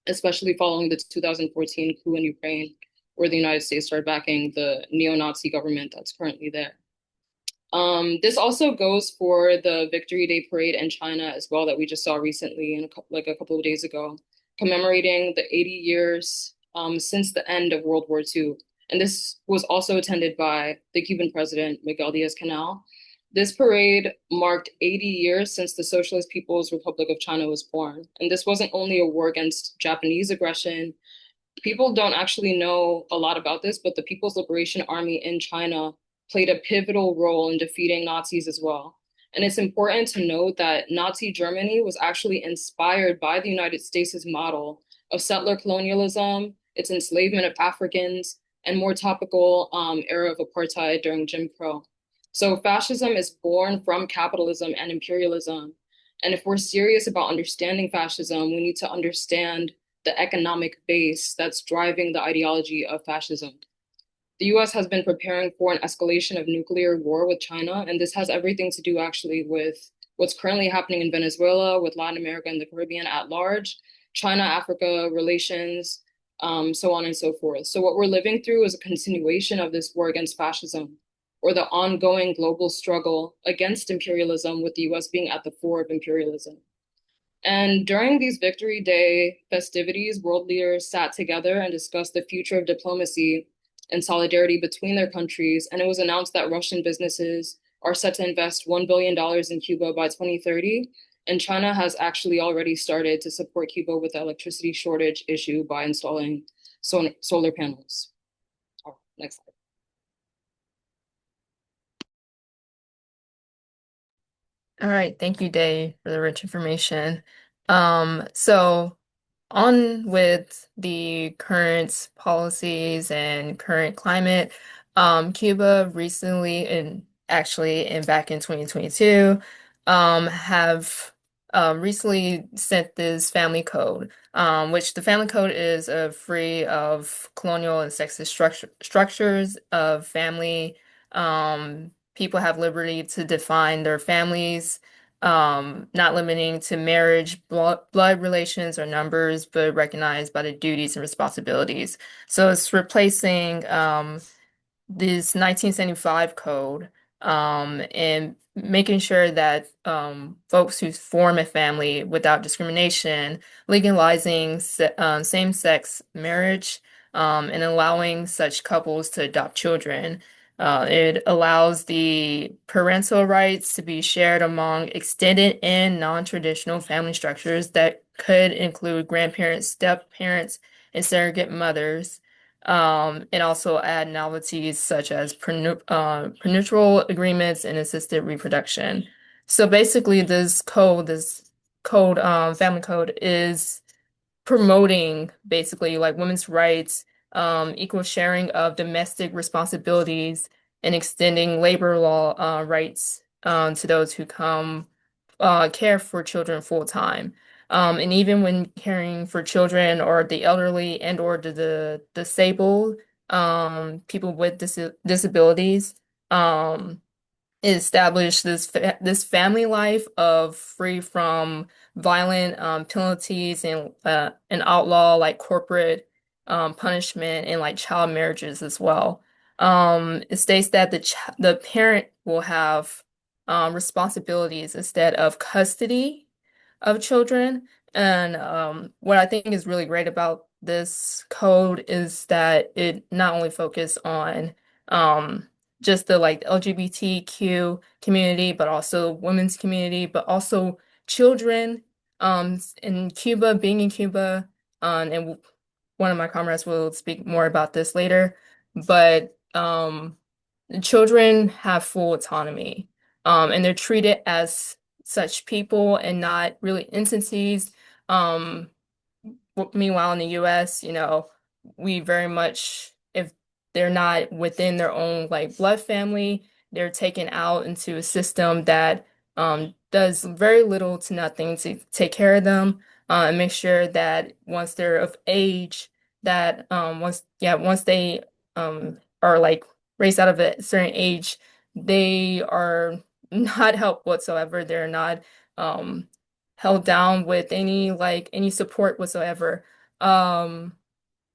especially following the 2014 coup in Ukraine, where the United States started backing the neo-Nazi government that's currently there. This also goes for the Victory Day parade in China as well that we just saw recently, a couple of days ago, commemorating the 80 years since the end of World War II. And this was also attended by the Cuban president, Miguel Diaz-Canel. This parade marked 80 years since the Socialist People's Republic of China was born. And this wasn't only a war against Japanese aggression. People don't actually know a lot about this, but the People's Liberation Army in China played a pivotal role in defeating Nazis as well. And it's important to note that Nazi Germany was actually inspired by the United States' model of settler colonialism, its enslavement of Africans, and more topical era of apartheid during Jim Crow. So fascism is born from capitalism and imperialism. And if we're serious about understanding fascism, we need to understand the economic base that's driving the ideology of fascism. The US has been preparing for an escalation of nuclear war with China, and this has everything to do actually with what's currently happening in Venezuela, with Latin America and the Caribbean at large, China-Africa relations, so on and so forth. So what we're living through is a continuation of this war against fascism, or the ongoing global struggle against imperialism, with the US being at the fore of imperialism. And during these Victory Day festivities, world leaders sat together and discussed the future of diplomacy and solidarity between their countries. And it was announced that Russian businesses are set to invest $1 billion in Cuba by 2030. And China has actually already started to support Cuba with the electricity shortage issue by installing solar panels. Oh, next slide. All right, thank you, Day, for the rich information. So on with the current policies and current climate, Cuba recently and actually and back in 2022 have recently sent this family code, which the family code is free of colonial and sexist structures of family. People have liberty to define their families, not limiting to marriage, blood relations, or numbers, but recognized by the duties and responsibilities. So it's replacing this 1975 code, and making sure that folks who form a family without discrimination, legalizing same-sex marriage, and allowing such couples to adopt children. It allows the parental rights to be shared among extended and non-traditional family structures that could include grandparents, step-parents, and surrogate mothers. And also add novelties such as prenuptial agreements and assisted reproduction. So basically, family code, is promoting basically like women's rights, equal sharing of domestic responsibilities, and extending labor law rights to those who come care for children full time. And even when caring for children or the elderly and or the disabled, people with disabilities, um, establish this family life of free from violent penalties and outlaw like corporate punishment and like child marriages as well. It states that the parent will have responsibilities instead of custody of children. And what I think is really great about this code is that it not only focus on just the like LGBTQ community, but also women's community, but also children in Cuba, being in Cuba, and one of my comrades will speak more about this later. But children have full autonomy, and they're treated as such people and not really entities. Um, Meanwhile, in the US, we very much, if they're not within their own like blood family, they're taken out into a system that does very little to nothing to take care of them and make sure that once they're of age, that once they are like raised out of a certain age, they are not helped whatsoever. They're not um, held down with any support whatsoever. Um,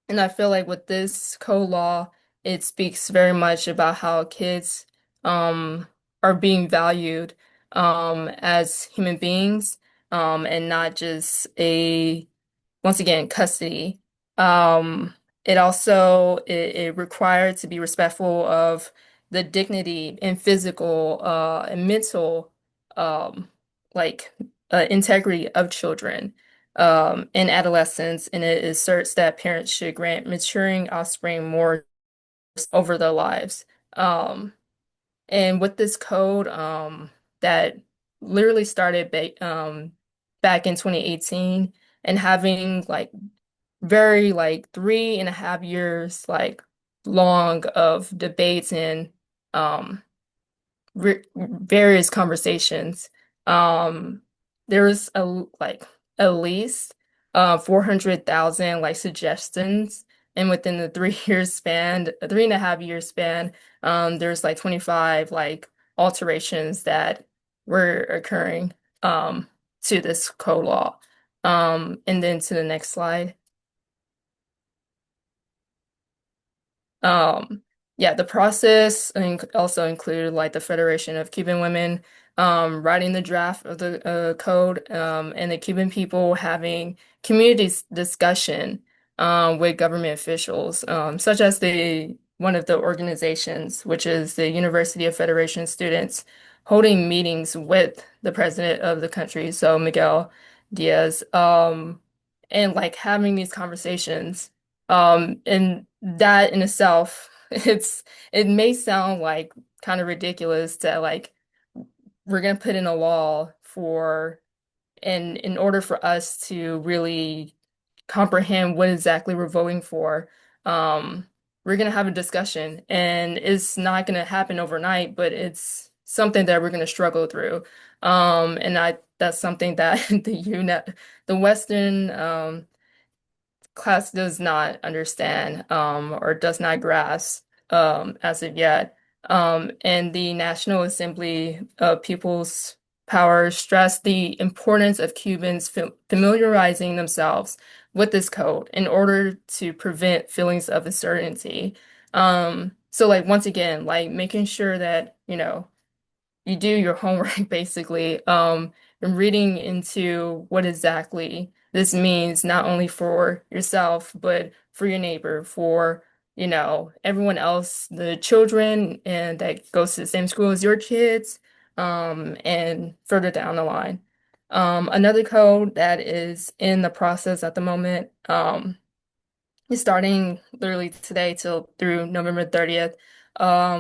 and I feel like with this code law, it speaks very much about how kids um are being valued as human beings and not just a once again custody. Um it required to be respectful of the dignity and physical and mental um like integrity of children in adolescence, and it asserts that parents should grant maturing offspring more over their lives. Um, and with this code, that literally started back in 2018 and having like very like 3.5 years like long of debates and um various conversations. Um, there was at least 400,000 like suggestions, and within the 3 years span, a 3.5 year span, there's like 25 like alterations that were occurring to this code law. And then to the next slide. Um, yeah, the process also included like the Federation of Cuban Women writing the draft of the code and the Cuban people having community discussion with government officials, such as the one of the organizations, which is the University of Federation Students, holding meetings with the president of the country, so Miguel Diaz, and like having these conversations. And that in itself, it may sound like kind of ridiculous to like we're gonna put in a law for and in order for us to really comprehend what exactly we're voting for, we're gonna have a discussion and it's not gonna happen overnight, but it's something that we're gonna struggle through. And that's something that the Western class does not understand or does not grasp as of yet. And the National Assembly of People's Power stressed the importance of Cubans familiarizing themselves with this code in order to prevent feelings of uncertainty. So like once again, like making sure that, you do your homework basically, and reading into what exactly this means, not only for yourself, but for your neighbor, for, everyone else, the children, and that goes to the same school as your kids, and further down the line. Another code that is in the process at the moment, is starting literally today till through November 30th,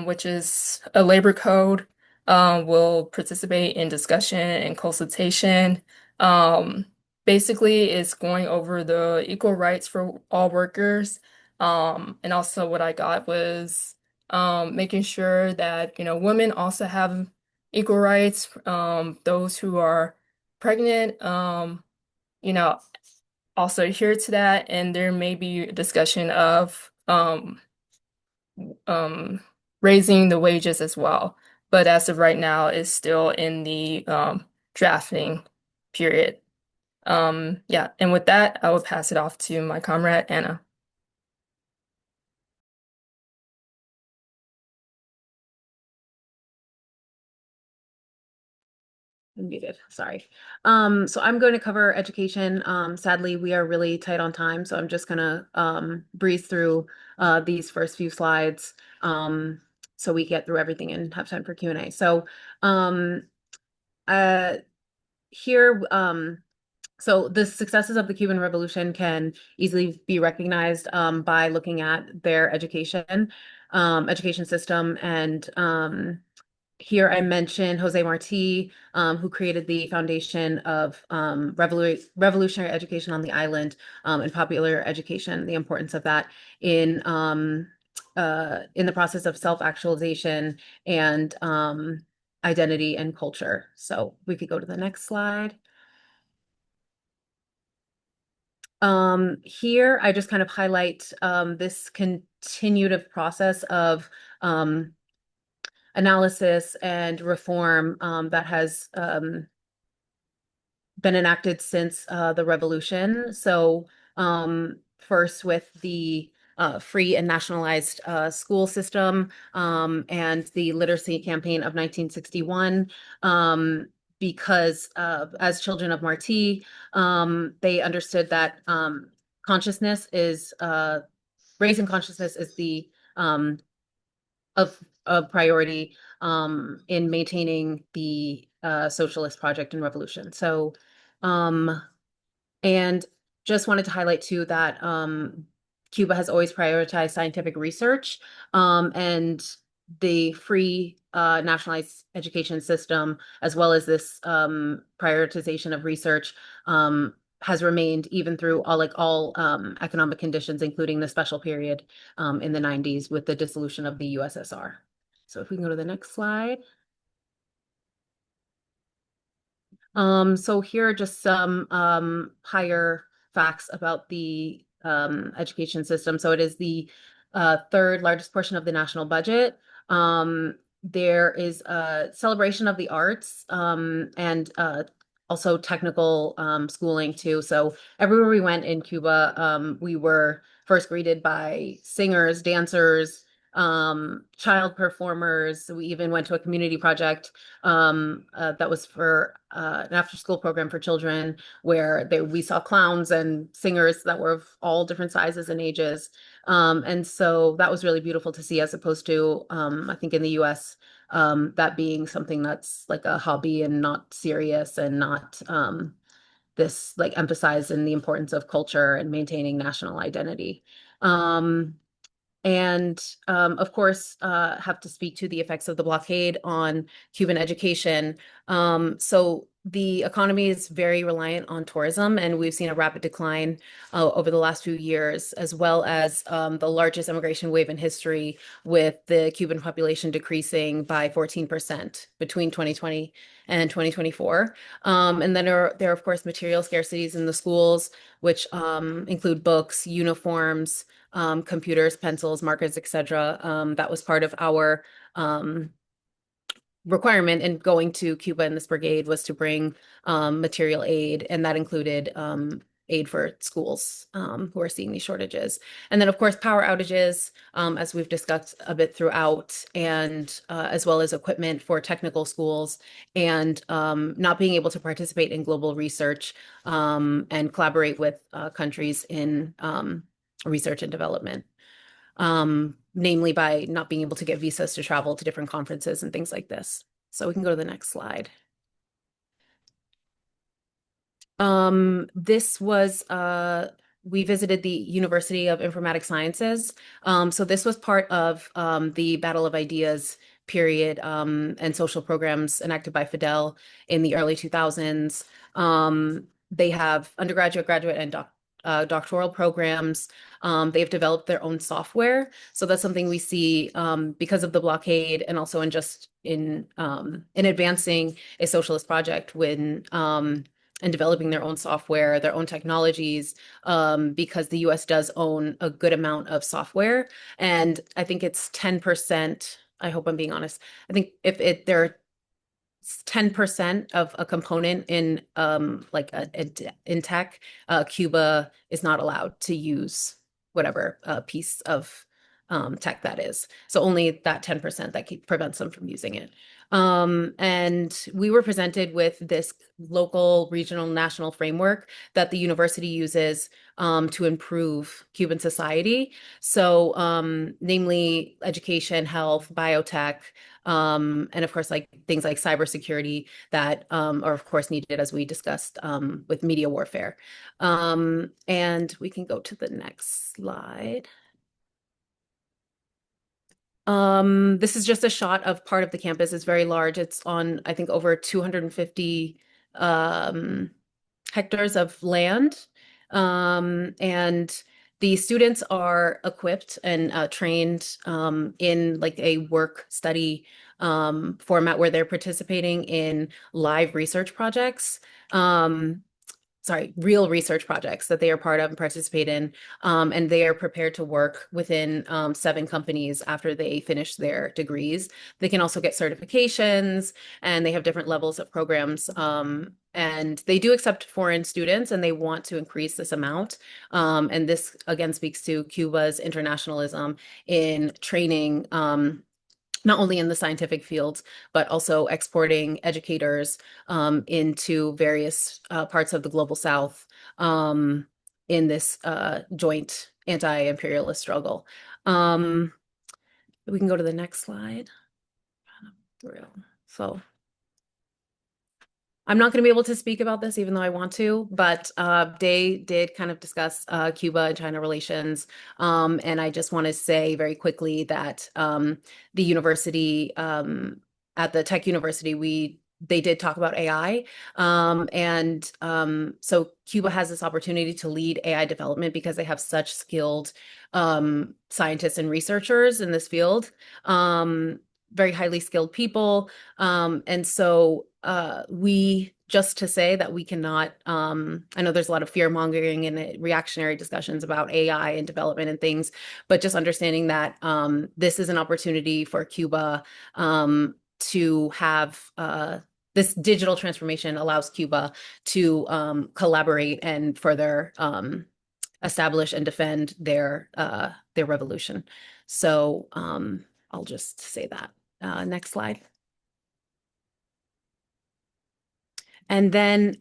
which is a labor code. Will participate in discussion and consultation. Um, Basically, it's going over the equal rights for all workers. And also what I got was making sure that, women also have equal rights, those who are pregnant, you know, also adhere to that, and there may be a discussion of raising the wages as well. But as of right now, it's still in the drafting period. Yeah, and with that, I will pass it off to my comrade Anna. Unmuted, sorry. So I'm going to cover education. Sadly, we are really tight on time, so I'm just gonna breeze through these first few slides so we get through everything and have time for Q&A. So here, so the successes of the Cuban Revolution can easily be recognized by looking at their education system. And here I mentioned Jose Marti, who created the foundation of revolutionary education on the island and popular education, the importance of that in the process of self-actualization and identity and culture. So we could go to the next slide. Here I just kind of highlight this continuative process of analysis and reform that has been enacted since the revolution. So first with the free and nationalized school system and the literacy campaign of 1961. Because as children of Marti, they understood that consciousness is raising consciousness is the of priority in maintaining the socialist project and revolution. So, and just wanted to highlight too that Cuba has always prioritized scientific research and the free nationalized education system, as well as this prioritization of research has remained even through all economic conditions, including the special period in the 90s with the dissolution of the USSR. So if we can go to the next slide. So here are just some higher facts about the education system. So it is the third largest portion of the national budget. There is a celebration of the arts and also technical schooling too. So everywhere we went in Cuba, we were first greeted by singers, dancers, child performers. We even went to a community project that was for an after-school program for children where we saw clowns and singers that were of all different sizes and ages. And so that was really beautiful to see, as opposed to, I think in the US, that being something that's like a hobby and not serious and not this like emphasized in the importance of culture and maintaining national identity. And of course, have to speak to the effects of the blockade on Cuban education. So the economy is very reliant on tourism, and we've seen a rapid decline over the last few years, as well as the largest immigration wave in history, with the Cuban population decreasing by 14% between 2020 and 2024. And then there are, of course, material scarcities in the schools, which include books, uniforms, computers, pencils, markers, etc. That was part of our requirement in going to Cuba in this brigade, was to bring material aid, and that included aid for schools who are seeing these shortages. And then, of course, power outages, as we've discussed a bit throughout, and as well as equipment for technical schools, and not being able to participate in global research and collaborate with countries in research and development, namely by not being able to get visas to travel to different conferences and things like this. So we can go to the next slide. This was, we visited the University of Informatic Sciences. So this was part of the Battle of Ideas period and social programs enacted by Fidel in the early 2000s. They have undergraduate, graduate, and doctoral programs. They've developed their own software. So that's something we see because of the blockade, and also in advancing a socialist project when and developing their own software, their own technologies, because the US does own a good amount of software. And I think it's 10%. I hope I'm being honest. I think if they're 10% of a component in like in tech, Cuba is not allowed to use whatever piece of tech that is. So only that 10% that prevents them from using it. And we were presented with this local, regional, national framework that the university uses to improve Cuban society. So namely education, health, biotech, and of course, like things like cybersecurity that are of course needed, as we discussed with media warfare. And we can go to the next slide. This is just a shot of part of the campus. It's very large. It's on, I think, over 250 hectares of land. And the students are equipped and trained in like a work study format where they're participating in live research projects. Real research projects that they are part of and participate in. And they are prepared to work within 7 companies after they finish their degrees. They can also get certifications, and they have different levels of programs. And they do accept foreign students, and they want to increase this amount. And this again speaks to Cuba's internationalism in training not only in the scientific fields, but also exporting educators into various parts of the global South in this joint anti-imperialist struggle. We can go to the next slide. So I'm not going to be able to speak about this, even though I want to, but Day did kind of discuss Cuba and China relations. And I just want to say very quickly that the university, at the Tech University, they did talk about AI. So Cuba has this opportunity to lead AI development because they have such skilled scientists and researchers in this field. Very highly skilled people. And so just to say that we cannot, I know there's a lot of fear mongering and reactionary discussions about AI and development and things, but just understanding that this is an opportunity for Cuba to have this digital transformation allows Cuba to collaborate and further establish and defend their revolution. So I'll just say that. Next slide. And then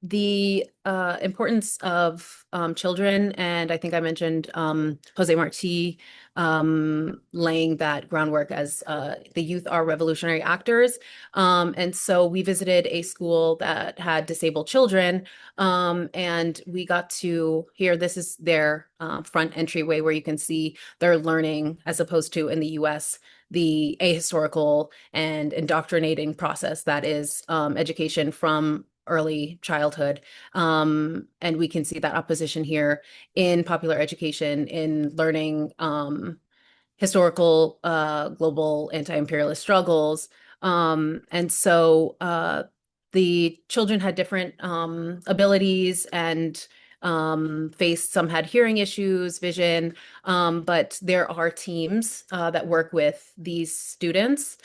the importance of children, and I think I mentioned Jose Marti laying that groundwork as the youth are revolutionary actors. And so we visited a school that had disabled children, and we got to hear, this is their front entryway where you can see they're learning, as opposed to in the US, the ahistorical and indoctrinating process that is education from early childhood. And we can see that opposition here in popular education, in learning historical global anti-imperialist struggles. And so the children had different abilities and some had hearing issues, vision, but there are teams that work with these students.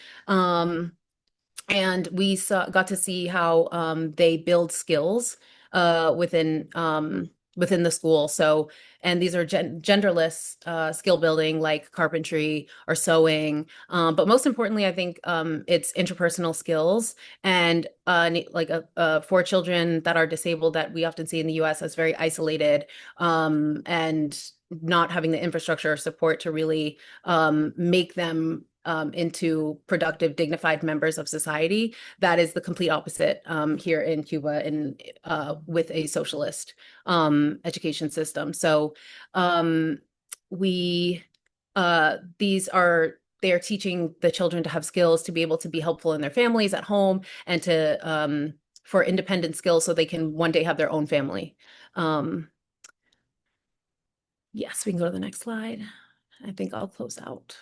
And we got to see how they build skills within the school. So, and these are genderless skill building, like carpentry or sewing. But most importantly, I think it's interpersonal skills, and for children that are disabled, that we often see in the US as very isolated and not having the infrastructure or support to really make them into productive, dignified members of society. That is the complete opposite here in Cuba, and with a socialist education system. So they are teaching the children to have skills to be able to be helpful in their families at home, and to for independent skills so they can one day have their own family. Yes, we can go to the next slide. I think I'll close out.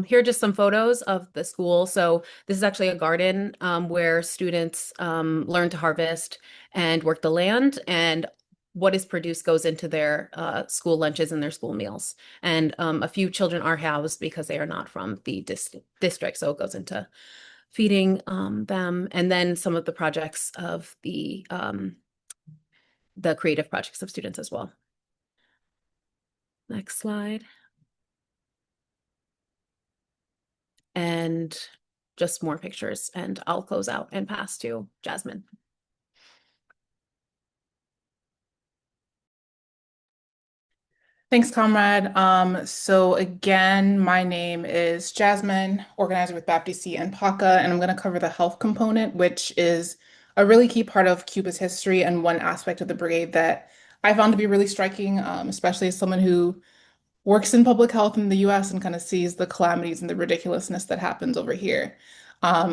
Here are just some photos of the school. So this is actually a garden where students learn to harvest and work the land, and what is produced goes into their school lunches and their school meals. And a few children are housed because they are not from the district, so it goes into feeding them. And then some of the projects of the creative projects of students as well. Next slide. And just more pictures, and I'll close out and pass to Jasmine. Thanks, comrade. So again, my name is Jasmine, organizer with BAPTC and PACA, and I'm going to cover the health component, which is a really key part of Cuba's history and one aspect of the brigade that I found to be really striking, especially as someone who works in public health in the US and kind of sees the calamities and the ridiculousness that happens over here.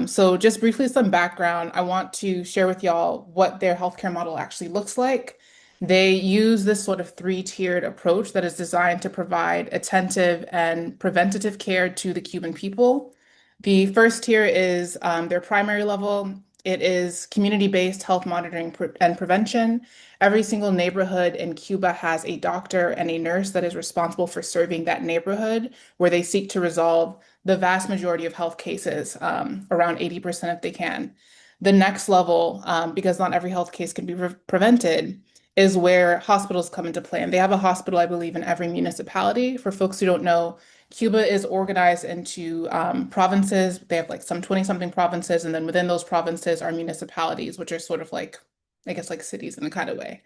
So just briefly some background, I want to share with y'all what their healthcare model actually looks like. They use this sort of three-tiered approach that is designed to provide attentive and preventative care to the Cuban people. The first tier is their primary level. It is community-based health monitoring and prevention. Every single neighborhood in Cuba has a doctor and a nurse that is responsible for serving that neighborhood, where they seek to resolve the vast majority of health cases, around 80% if they can. The next level, because not every health case can be prevented, is where hospitals come into play. And they have a hospital, I believe, in every municipality. For folks who don't know, Cuba is organized into provinces. They have like some 20-something provinces, and then within those provinces are municipalities, which are sort of like, I guess, like cities in a kind of way.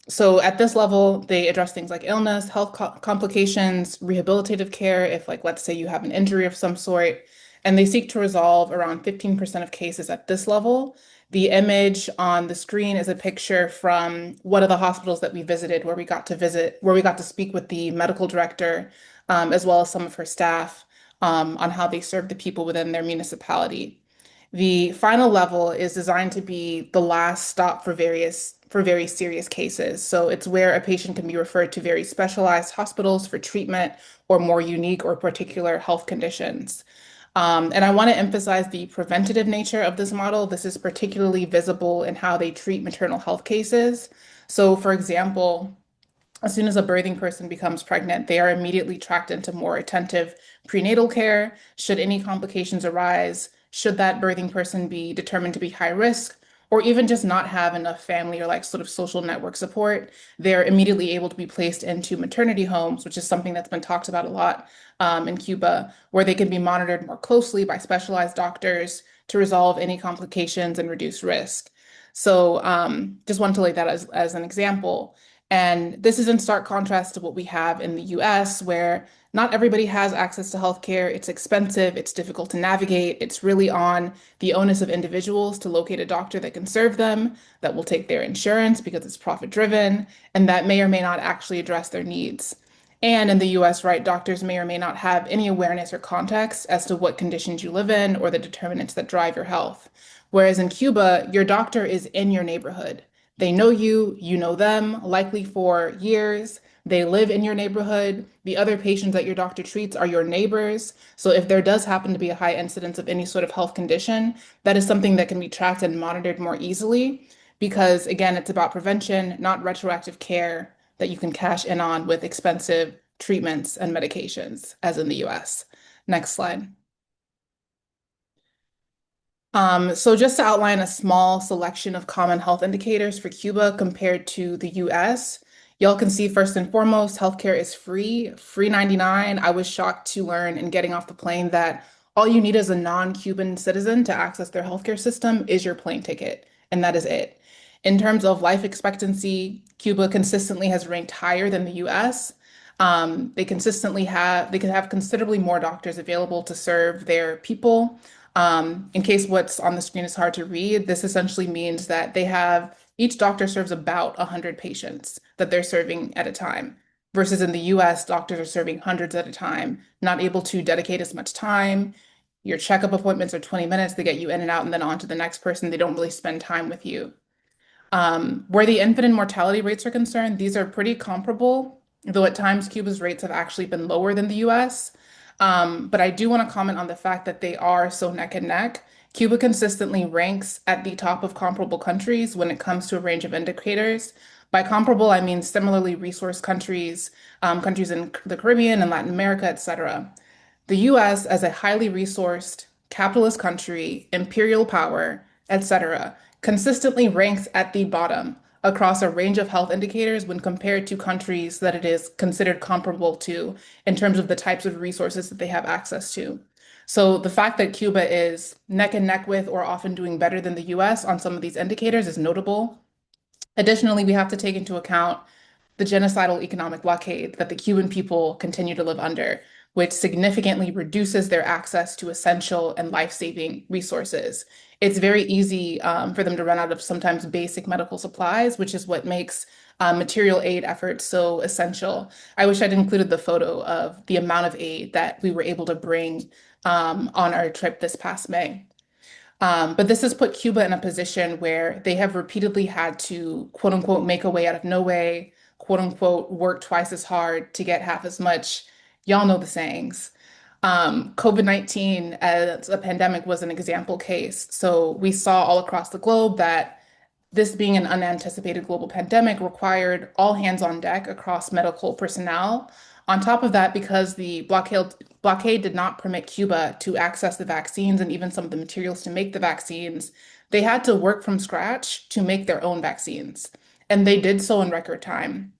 So at this level, they address things like illness, health complications, rehabilitative care, if like, let's say you have an injury of some sort, and they seek to resolve around 15% of cases at this level. The image on the screen is a picture from one of the hospitals that we visited, where we got to speak with the medical director, as well as some of her staff, on how they serve the people within their municipality. The final level is designed to be the last stop for very serious cases. So it's where a patient can be referred to very specialized hospitals for treatment or more unique or particular health conditions. And I want to emphasize the preventative nature of this model. This is particularly visible in how they treat maternal health cases. So, for example, as soon as a birthing person becomes pregnant, they are immediately tracked into more attentive prenatal care. Should any complications arise, should that birthing person be determined to be high risk, or even just not have enough family or like sort of social network support, they're immediately able to be placed into maternity homes, which is something that's been talked about a lot in Cuba, where they can be monitored more closely by specialized doctors to resolve any complications and reduce risk. So just wanted to lay that as an example. And this is in stark contrast to what we have in the US, where not everybody has access to healthcare. It's expensive, it's difficult to navigate. It's really on the onus of individuals to locate a doctor that can serve them, that will take their insurance because it's profit driven, and that may or may not actually address their needs. And in the US, right, doctors may or may not have any awareness or context as to what conditions you live in or the determinants that drive your health. Whereas in Cuba, your doctor is in your neighborhood. They know you know them, likely for years. They live in your neighborhood. The other patients that your doctor treats are your neighbors. So if there does happen to be a high incidence of any sort of health condition, that is something that can be tracked and monitored more easily because, again, it's about prevention, not retroactive care that you can cash in on with expensive treatments and medications, as in the US. Next slide. So just to outline a small selection of common health indicators for Cuba compared to the US, y'all can see first and foremost, healthcare is free 99. I was shocked to learn in getting off the plane that all you need as a non-Cuban citizen to access their healthcare system is your plane ticket, and that is it. In terms of life expectancy, Cuba consistently has ranked higher than the US. They can have considerably more doctors available to serve their people. In case what's on the screen is hard to read, this essentially means that each doctor serves about 100 patients that they're serving at a time, versus in the US, doctors are serving hundreds at a time, not able to dedicate as much time. Your checkup appointments are 20 minutes, they get you in and out and then on to the next person. They don't really spend time with you. Where the infant and mortality rates are concerned, these are pretty comparable, though at times Cuba's rates have actually been lower than the US. But I do want to comment on the fact that they are so neck and neck. Cuba consistently ranks at the top of comparable countries when it comes to a range of indicators. By comparable, I mean similarly resource countries, countries in the Caribbean and Latin America, etc. The US, as a highly resourced capitalist country, imperial power, etc., consistently ranks at the bottom across a range of health indicators when compared to countries that it is considered comparable to in terms of the types of resources that they have access to. So the fact that Cuba is neck and neck with or often doing better than the US on some of these indicators is notable. Additionally, we have to take into account the genocidal economic blockade that the Cuban people continue to live under, which significantly reduces their access to essential and life-saving resources. It's very easy for them to run out of sometimes basic medical supplies, which is what makes material aid efforts so essential. I wish I'd included the photo of the amount of aid that we were able to bring on our trip this past May. But this has put Cuba in a position where they have repeatedly had to, quote unquote, make a way out of no way, quote unquote, work twice as hard to get half as much. Y'all know the sayings. COVID-19 as a pandemic was an example case. So we saw all across the globe that this being an unanticipated global pandemic required all hands on deck across medical personnel. On top of that, because the blockade did not permit Cuba to access the vaccines and even some of the materials to make the vaccines, they had to work from scratch to make their own vaccines. And they did so in record time.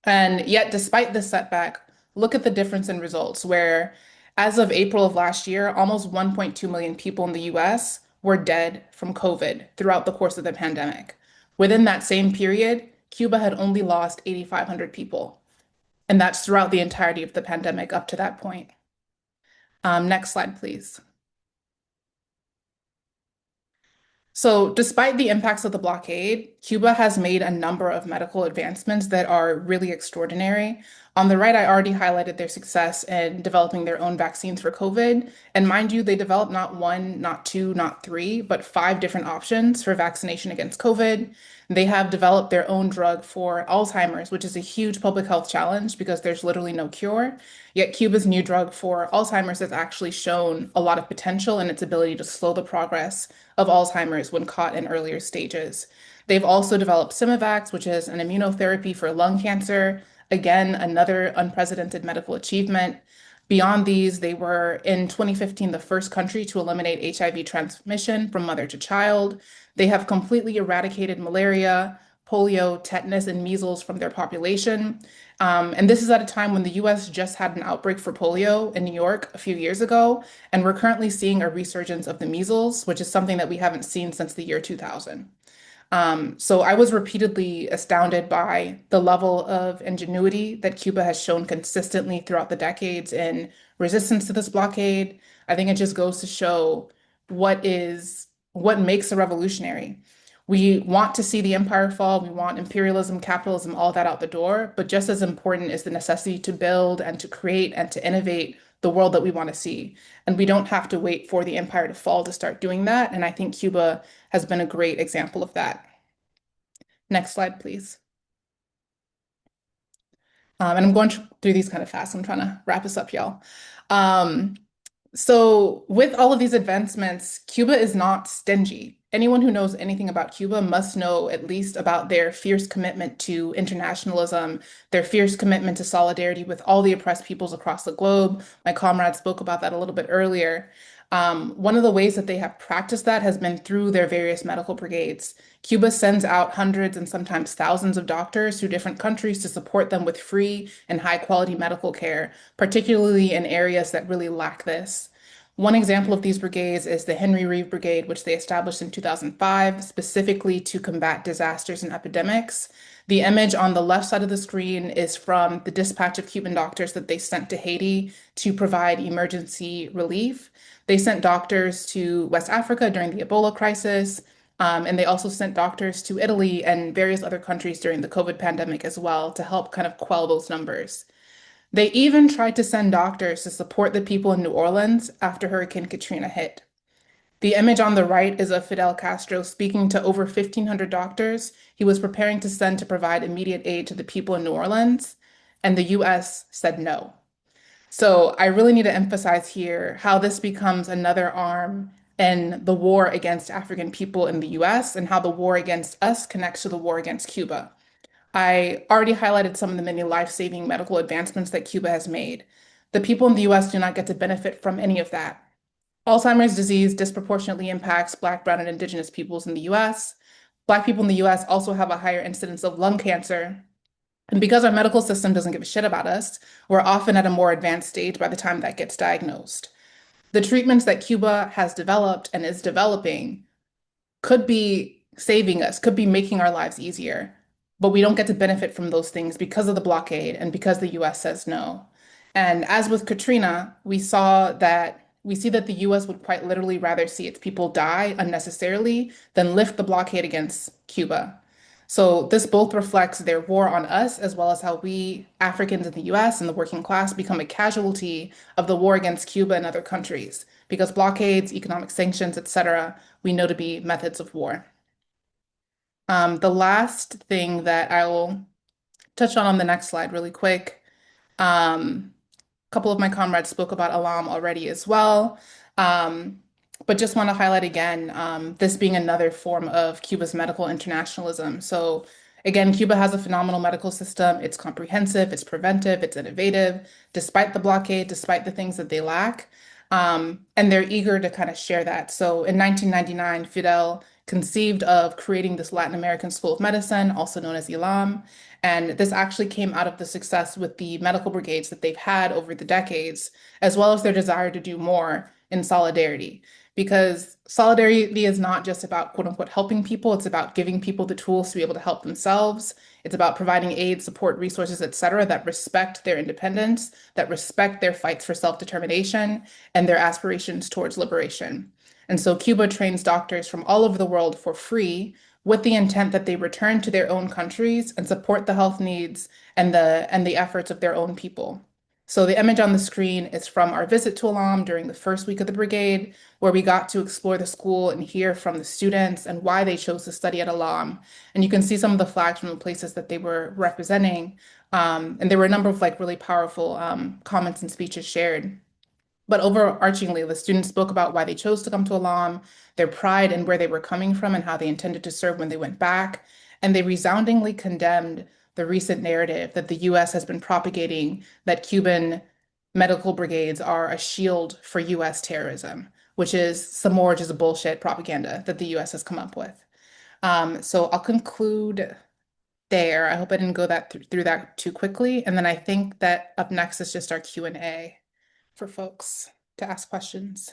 And yet, despite this setback, look at the difference in results, where as of April of last year, almost 1.2 million people in the US were dead from COVID throughout the course of the pandemic. Within that same period, Cuba had only lost 8,500 people. And that's throughout the entirety of the pandemic up to that point. Next slide, please. So, despite the impacts of the blockade, Cuba has made a number of medical advancements that are really extraordinary. On the right, I already highlighted their success in developing their own vaccines for COVID. And mind you, they developed not one, not two, not three, but five different options for vaccination against COVID. They have developed their own drug for Alzheimer's, which is a huge public health challenge because there's literally no cure. Yet Cuba's new drug for Alzheimer's has actually shown a lot of potential in its ability to slow the progress of Alzheimer's when caught in earlier stages. They've also developed Simivax, which is an immunotherapy for lung cancer. Again, another unprecedented medical achievement. Beyond these, they were in 2015 the first country to eliminate HIV transmission from mother to child. They have completely eradicated malaria, polio, tetanus, and measles from their population. And this is at a time when the US just had an outbreak for polio in New York a few years ago. And we're currently seeing a resurgence of the measles, which is something that we haven't seen since the year 2000. So I was repeatedly astounded by the level of ingenuity that Cuba has shown consistently throughout the decades in resistance to this blockade. I think it just goes to show what makes a revolutionary. We want to see the empire fall. We want imperialism, capitalism, all that out the door. But just as important is the necessity to build and to create and to innovate the world that we want to see. And we don't have to wait for the empire to fall to start doing that. And I think Cuba has been a great example of that. Next slide, please. And I'm going through these kind of fast. I'm trying to wrap this up, y'all. So with all of these advancements, Cuba is not stingy. Anyone who knows anything about Cuba must know at least about their fierce commitment to internationalism, their fierce commitment to solidarity with all the oppressed peoples across the globe. My comrade spoke about that a little bit earlier. One of the ways that they have practiced that has been through their various medical brigades. Cuba sends out hundreds and sometimes thousands of doctors to different countries to support them with free and high quality medical care, particularly in areas that really lack this. One example of these brigades is the Henry Reeve Brigade, which they established in 2005, specifically to combat disasters and epidemics. The image on the left side of the screen is from the dispatch of Cuban doctors that they sent to Haiti to provide emergency relief. They sent doctors to West Africa during the Ebola crisis, and they also sent doctors to Italy and various other countries during the COVID pandemic as well to help kind of quell those numbers. They even tried to send doctors to support the people in New Orleans after Hurricane Katrina hit. The image on the right is of Fidel Castro speaking to over 1,500 doctors he was preparing to send to provide immediate aid to the people in New Orleans, and the US said no. So I really need to emphasize here how this becomes another arm in the war against African people in the US and how the war against us connects to the war against Cuba. I already highlighted some of the many life-saving medical advancements that Cuba has made. The people in the US do not get to benefit from any of that. Alzheimer's disease disproportionately impacts Black, Brown, and Indigenous peoples in the US. Black people in the US also have a higher incidence of lung cancer. And because our medical system doesn't give a shit about us, we're often at a more advanced stage by the time that gets diagnosed. The treatments that Cuba has developed and is developing could be saving us, could be making our lives easier, but we don't get to benefit from those things because of the blockade and because the US says no. And as with Katrina, we see that the US would quite literally rather see its people die unnecessarily than lift the blockade against Cuba. So this both reflects their war on us as well as how we Africans in the US and the working class become a casualty of the war against Cuba and other countries because blockades, economic sanctions, etc., we know to be methods of war. The last thing that I will touch on the next slide really quick. A couple of my comrades spoke about Alam already as well. But just want to highlight again, this being another form of Cuba's medical internationalism. So again, Cuba has a phenomenal medical system. It's comprehensive, it's preventive, it's innovative, despite the blockade, despite the things that they lack. And they're eager to kind of share that. So in 1999, Fidel conceived of creating this Latin American School of Medicine, also known as ILAM. And this actually came out of the success with the medical brigades that they've had over the decades, as well as their desire to do more in solidarity. Because solidarity is not just about quote unquote helping people, it's about giving people the tools to be able to help themselves. It's about providing aid, support, resources, etc., that respect their independence, that respect their fights for self-determination and their aspirations towards liberation. And so Cuba trains doctors from all over the world for free with the intent that they return to their own countries and support the health needs and the efforts of their own people. So the image on the screen is from our visit to Alam during the first week of the brigade, where we got to explore the school and hear from the students and why they chose to study at Alam. And you can see some of the flags from the places that they were representing. And there were a number of like really powerful comments and speeches shared. But overarchingly, the students spoke about why they chose to come to Alam, their pride in where they were coming from and how they intended to serve when they went back. And they resoundingly condemned the recent narrative that the US has been propagating that Cuban medical brigades are a shield for US terrorism, which is some more just bullshit propaganda that the US has come up with. So I'll conclude there. I hope I didn't go through that too quickly. And then I think that up next is just our Q&A for folks to ask questions.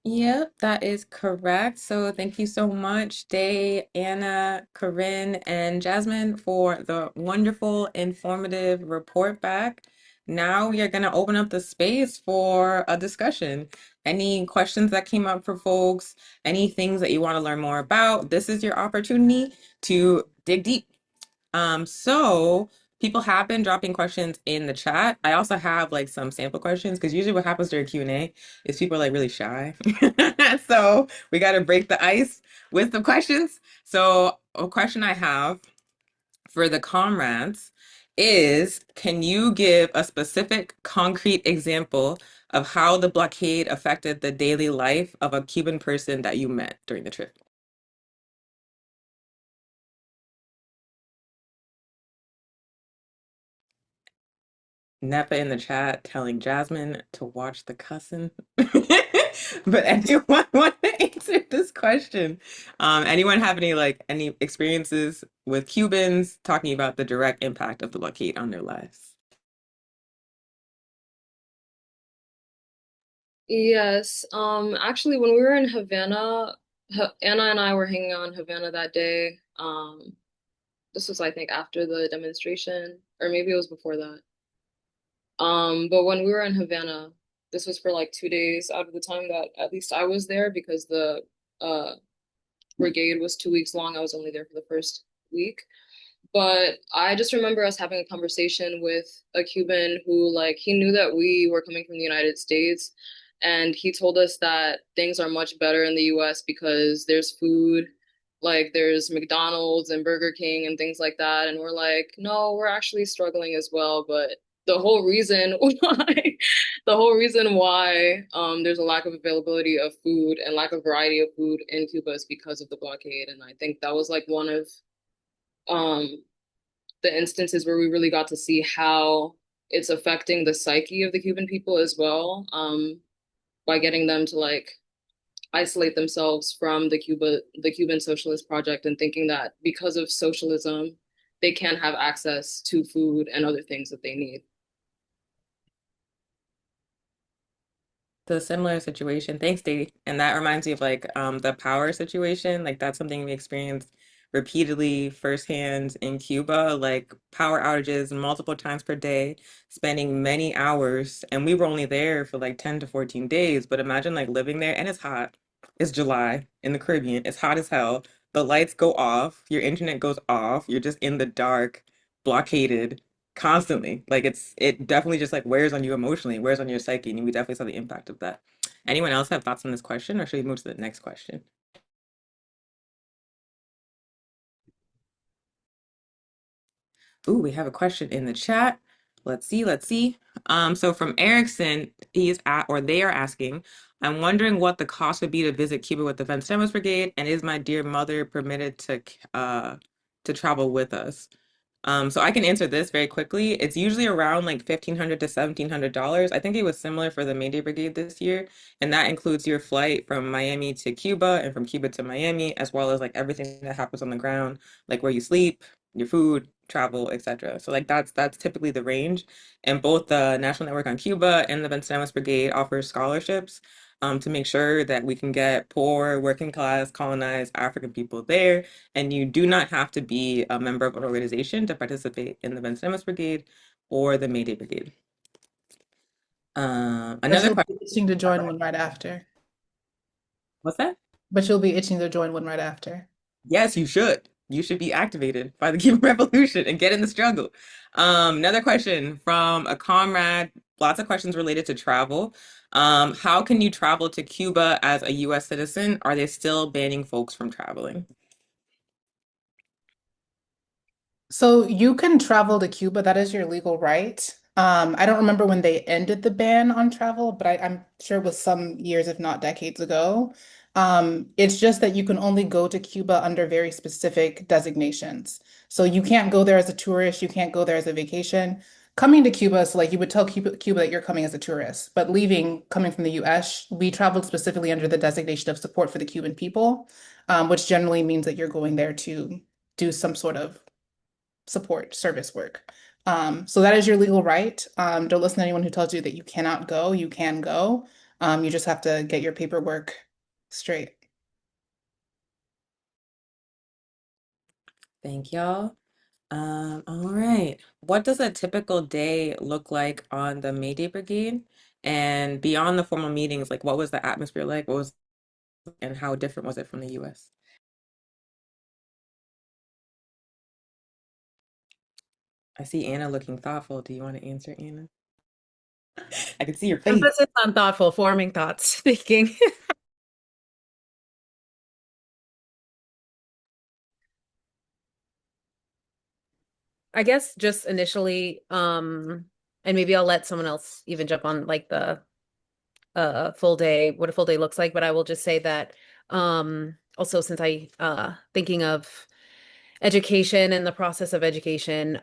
Yep, that is correct. So thank you so much, Day, Anna, Corinne, and Jasmine for the wonderful, informative report back. Now we are going to open up the space for a discussion. Any questions that came up for folks, any things that you want to learn more about, this is your opportunity to dig deep. So people have been dropping questions in the chat. I also have like some sample questions because usually what happens during Q&A is people are like really shy. So we got to break the ice with the questions. So a question I have for the comrades is, can you give a specific concrete example of how the blockade affected the daily life of a Cuban person that you met during the trip? Nepa in the chat telling Jasmine to watch the cussing. But anyone want to answer this question? Anyone have any experiences with Cubans talking about the direct impact of the blockade on their lives? Yes. Actually, when we were in Havana, Anna and I were hanging out in Havana that day. This was, I think, after the demonstration, or maybe it was before that. But when we were in Havana, this was for like 2 days out of the time that at least I was there because the brigade was 2 weeks long. I was only there for the first week. But I just remember us having a conversation with a Cuban who, like, he knew that we were coming from the United States. And he told us that things are much better in the US because there's food, like there's McDonald's and Burger King and things like that. And we're like, no, we're actually struggling as well. But the whole reason why, the whole reason why there's a lack of availability of food and lack of variety of food in Cuba is because of the blockade. And I think that was like one of um the instances where we really got to see how it's affecting the psyche of the Cuban people as well, by getting them to like isolate themselves from the Cuban Socialist Project and thinking that because of socialism, they can't have access to food and other things that they need. The similar situation. Thanks, Dee. And that reminds me of like the power situation. Like that's something we experienced repeatedly firsthand in Cuba, like power outages multiple times per day, spending many hours. And we were only there for like 10 to 14 days. But imagine like living there and it's hot. It's July in the Caribbean. It's hot as hell. The lights go off, your internet goes off, you're just in the dark, blockaded constantly. Like it definitely just like wears on you emotionally, wears on your psyche, and we definitely saw the impact of that. Anyone else have thoughts on this question, or should we move to the next question? Ooh, we have a question in the chat. Let's see, let's see. So from Erickson, he is at, or they are asking, I'm wondering what the cost would be to visit Cuba with the Vencemos Brigade, and is my dear mother permitted to travel with us? So I can answer this very quickly. It's usually around like $1,500 to $1,700. I think it was similar for the May Day Brigade this year, and that includes your flight from Miami to Cuba and from Cuba to Miami, as well as like everything that happens on the ground, like where you sleep, your food, travel, etc. So like that's typically the range. And both the National Network on Cuba and the Vencenos Brigade offers scholarships to make sure that we can get poor, working class, colonized African people there, and you do not have to be a member of an organization to participate in the Vencemus Brigade or the May Day Brigade. But Another you'll question. be itching to join one right after. What's that? But you'll be itching to join one right after. Yes, you should. You should be activated by the Cuban Revolution and get in the struggle. Another question from a comrade. Lots of questions related to travel. How can you travel to Cuba as a U.S. citizen? Are they still banning folks from traveling? So you can travel to Cuba, that is your legal right. I don't remember when they ended the ban on travel, but I'm sure it was some years, if not decades ago. It's just that you can only go to Cuba under very specific designations. So you can't go there as a tourist, you can't go there as a vacation. Coming to Cuba, so like you would tell Cuba that you're coming as a tourist, but leaving, coming from the US, we traveled specifically under the designation of support for the Cuban people, which generally means that you're going there to do some sort of support service work. So that is your legal right. Don't listen to anyone who tells you that you cannot go. You can go. You just have to get your paperwork straight. Thank y'all. All right. What does a typical day look like on the May Day Brigade? And beyond the formal meetings, like what was the atmosphere like? What was and how different was it from the US? I see Anna looking thoughtful. Do you want to answer, Anna? I can see your face. Emphasis on thoughtful, forming thoughts, thinking. I guess just initially, and maybe I'll let someone else even jump on like the full day, what a full day looks like, but I will just say that also since I thinking of education and the process of education,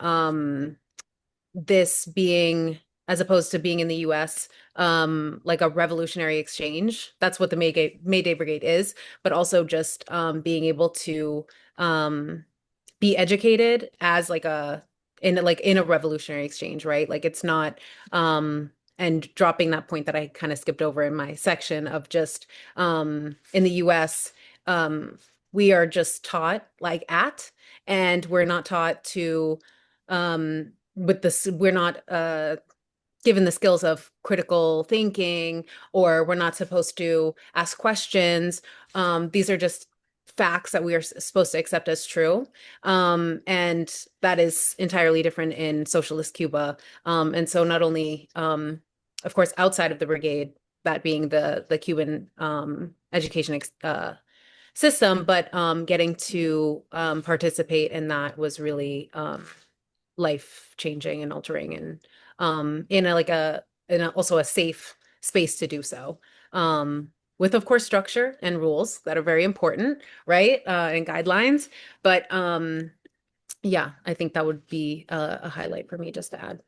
this being as opposed to being in the US, like a revolutionary exchange. That's what the May Day Brigade is, but also just being able to be educated as like in a revolutionary exchange, right? Like it's not and dropping that point that I kind of skipped over in my section of just in the US, we are just taught like and we're not taught to with this, we're not given the skills of critical thinking, or we're not supposed to ask questions. These are just facts that we are supposed to accept as true. And that is entirely different in socialist Cuba. And so not only, of course, outside of the brigade, that being the Cuban education system, but getting to participate in that was really life changing and altering, and in a, like a in a, also a safe space to do so. With of course structure and rules that are very important, right? And guidelines. But yeah, I think that would be a highlight for me just to add.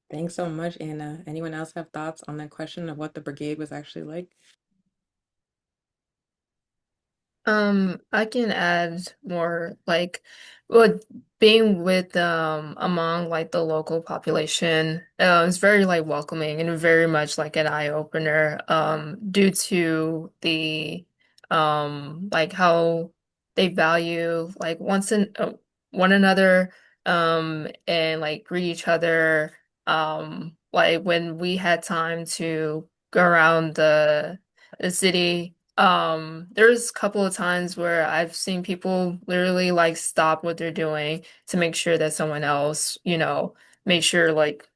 Thanks so much, Anna. Anyone else have thoughts on that question of what the brigade was actually like? I can add more like well being with among like the local population is very like welcoming and very much like an eye opener due to the like how they value like one another and like greet each other like when we had time to go around the city. There's a couple of times where I've seen people literally like stop what they're doing to make sure that someone else, make sure like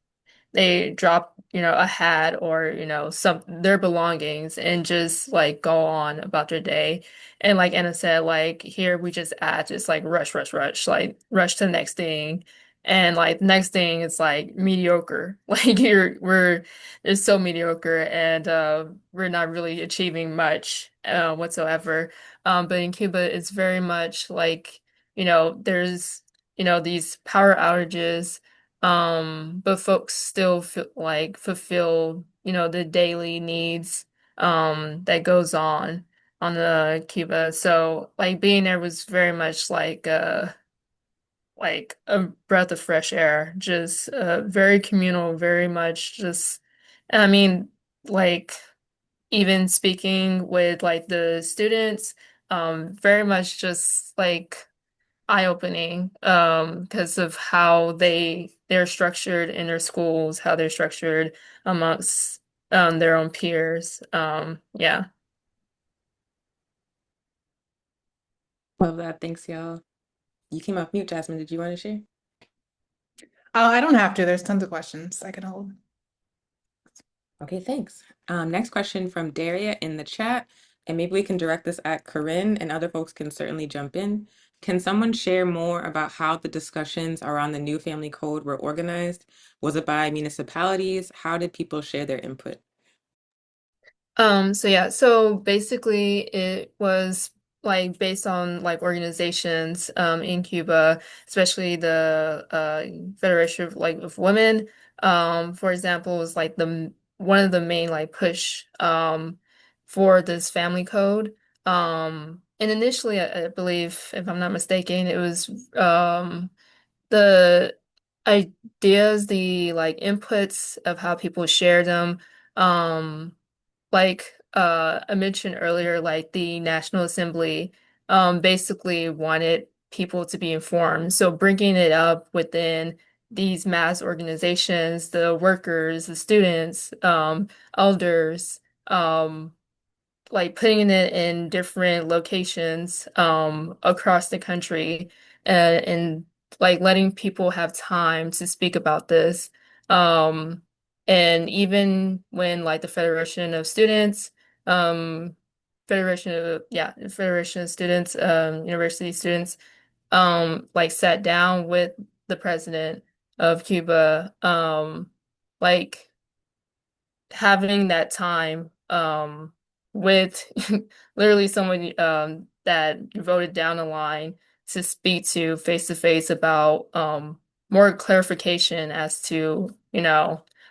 they drop, a hat or, some their belongings and just like go on about their day. And like Anna said, like here we just add just like rush, rush, rush, like rush to the next thing. And like the next thing is like mediocre. Like we're it's so mediocre and we're not really achieving much whatsoever. But in Cuba it's very much like, there's these power outages but folks still feel like fulfill, the daily needs that goes on the Cuba. So like being there was very much like a breath of fresh air, just very communal, very much just I mean, like even speaking with like the students, very much just like eye-opening because of how they're structured in their schools, how they're structured amongst their own peers. Yeah. Love that. Thanks, y'all. You came off mute, Jasmine. Did you want to share? Oh, I don't have to. There's tons of questions I can hold. Okay, thanks. Next question from Daria in the chat, and maybe we can direct this at Corinne, and other folks can certainly jump in. Can someone share more about how the discussions around the new family code were organized? Was it by municipalities? How did people share their input? So basically it was like based on like organizations in Cuba, especially the Federation of Women, for example, was like the one of the main like push for this family code. And initially I believe, if I'm not mistaken, it was the ideas, the like inputs of how people share them. Like I mentioned earlier, like the National Assembly basically wanted people to be informed. So bringing it up within these mass organizations, the workers, the students, elders, like putting it in different locations across the country and like letting people have time to speak about this. Um, and even when like the Federation of Students, um, Federation of Students, university students, like sat down with the president of Cuba, like having that time with literally someone that you voted down the line to speak to face about more clarification as to,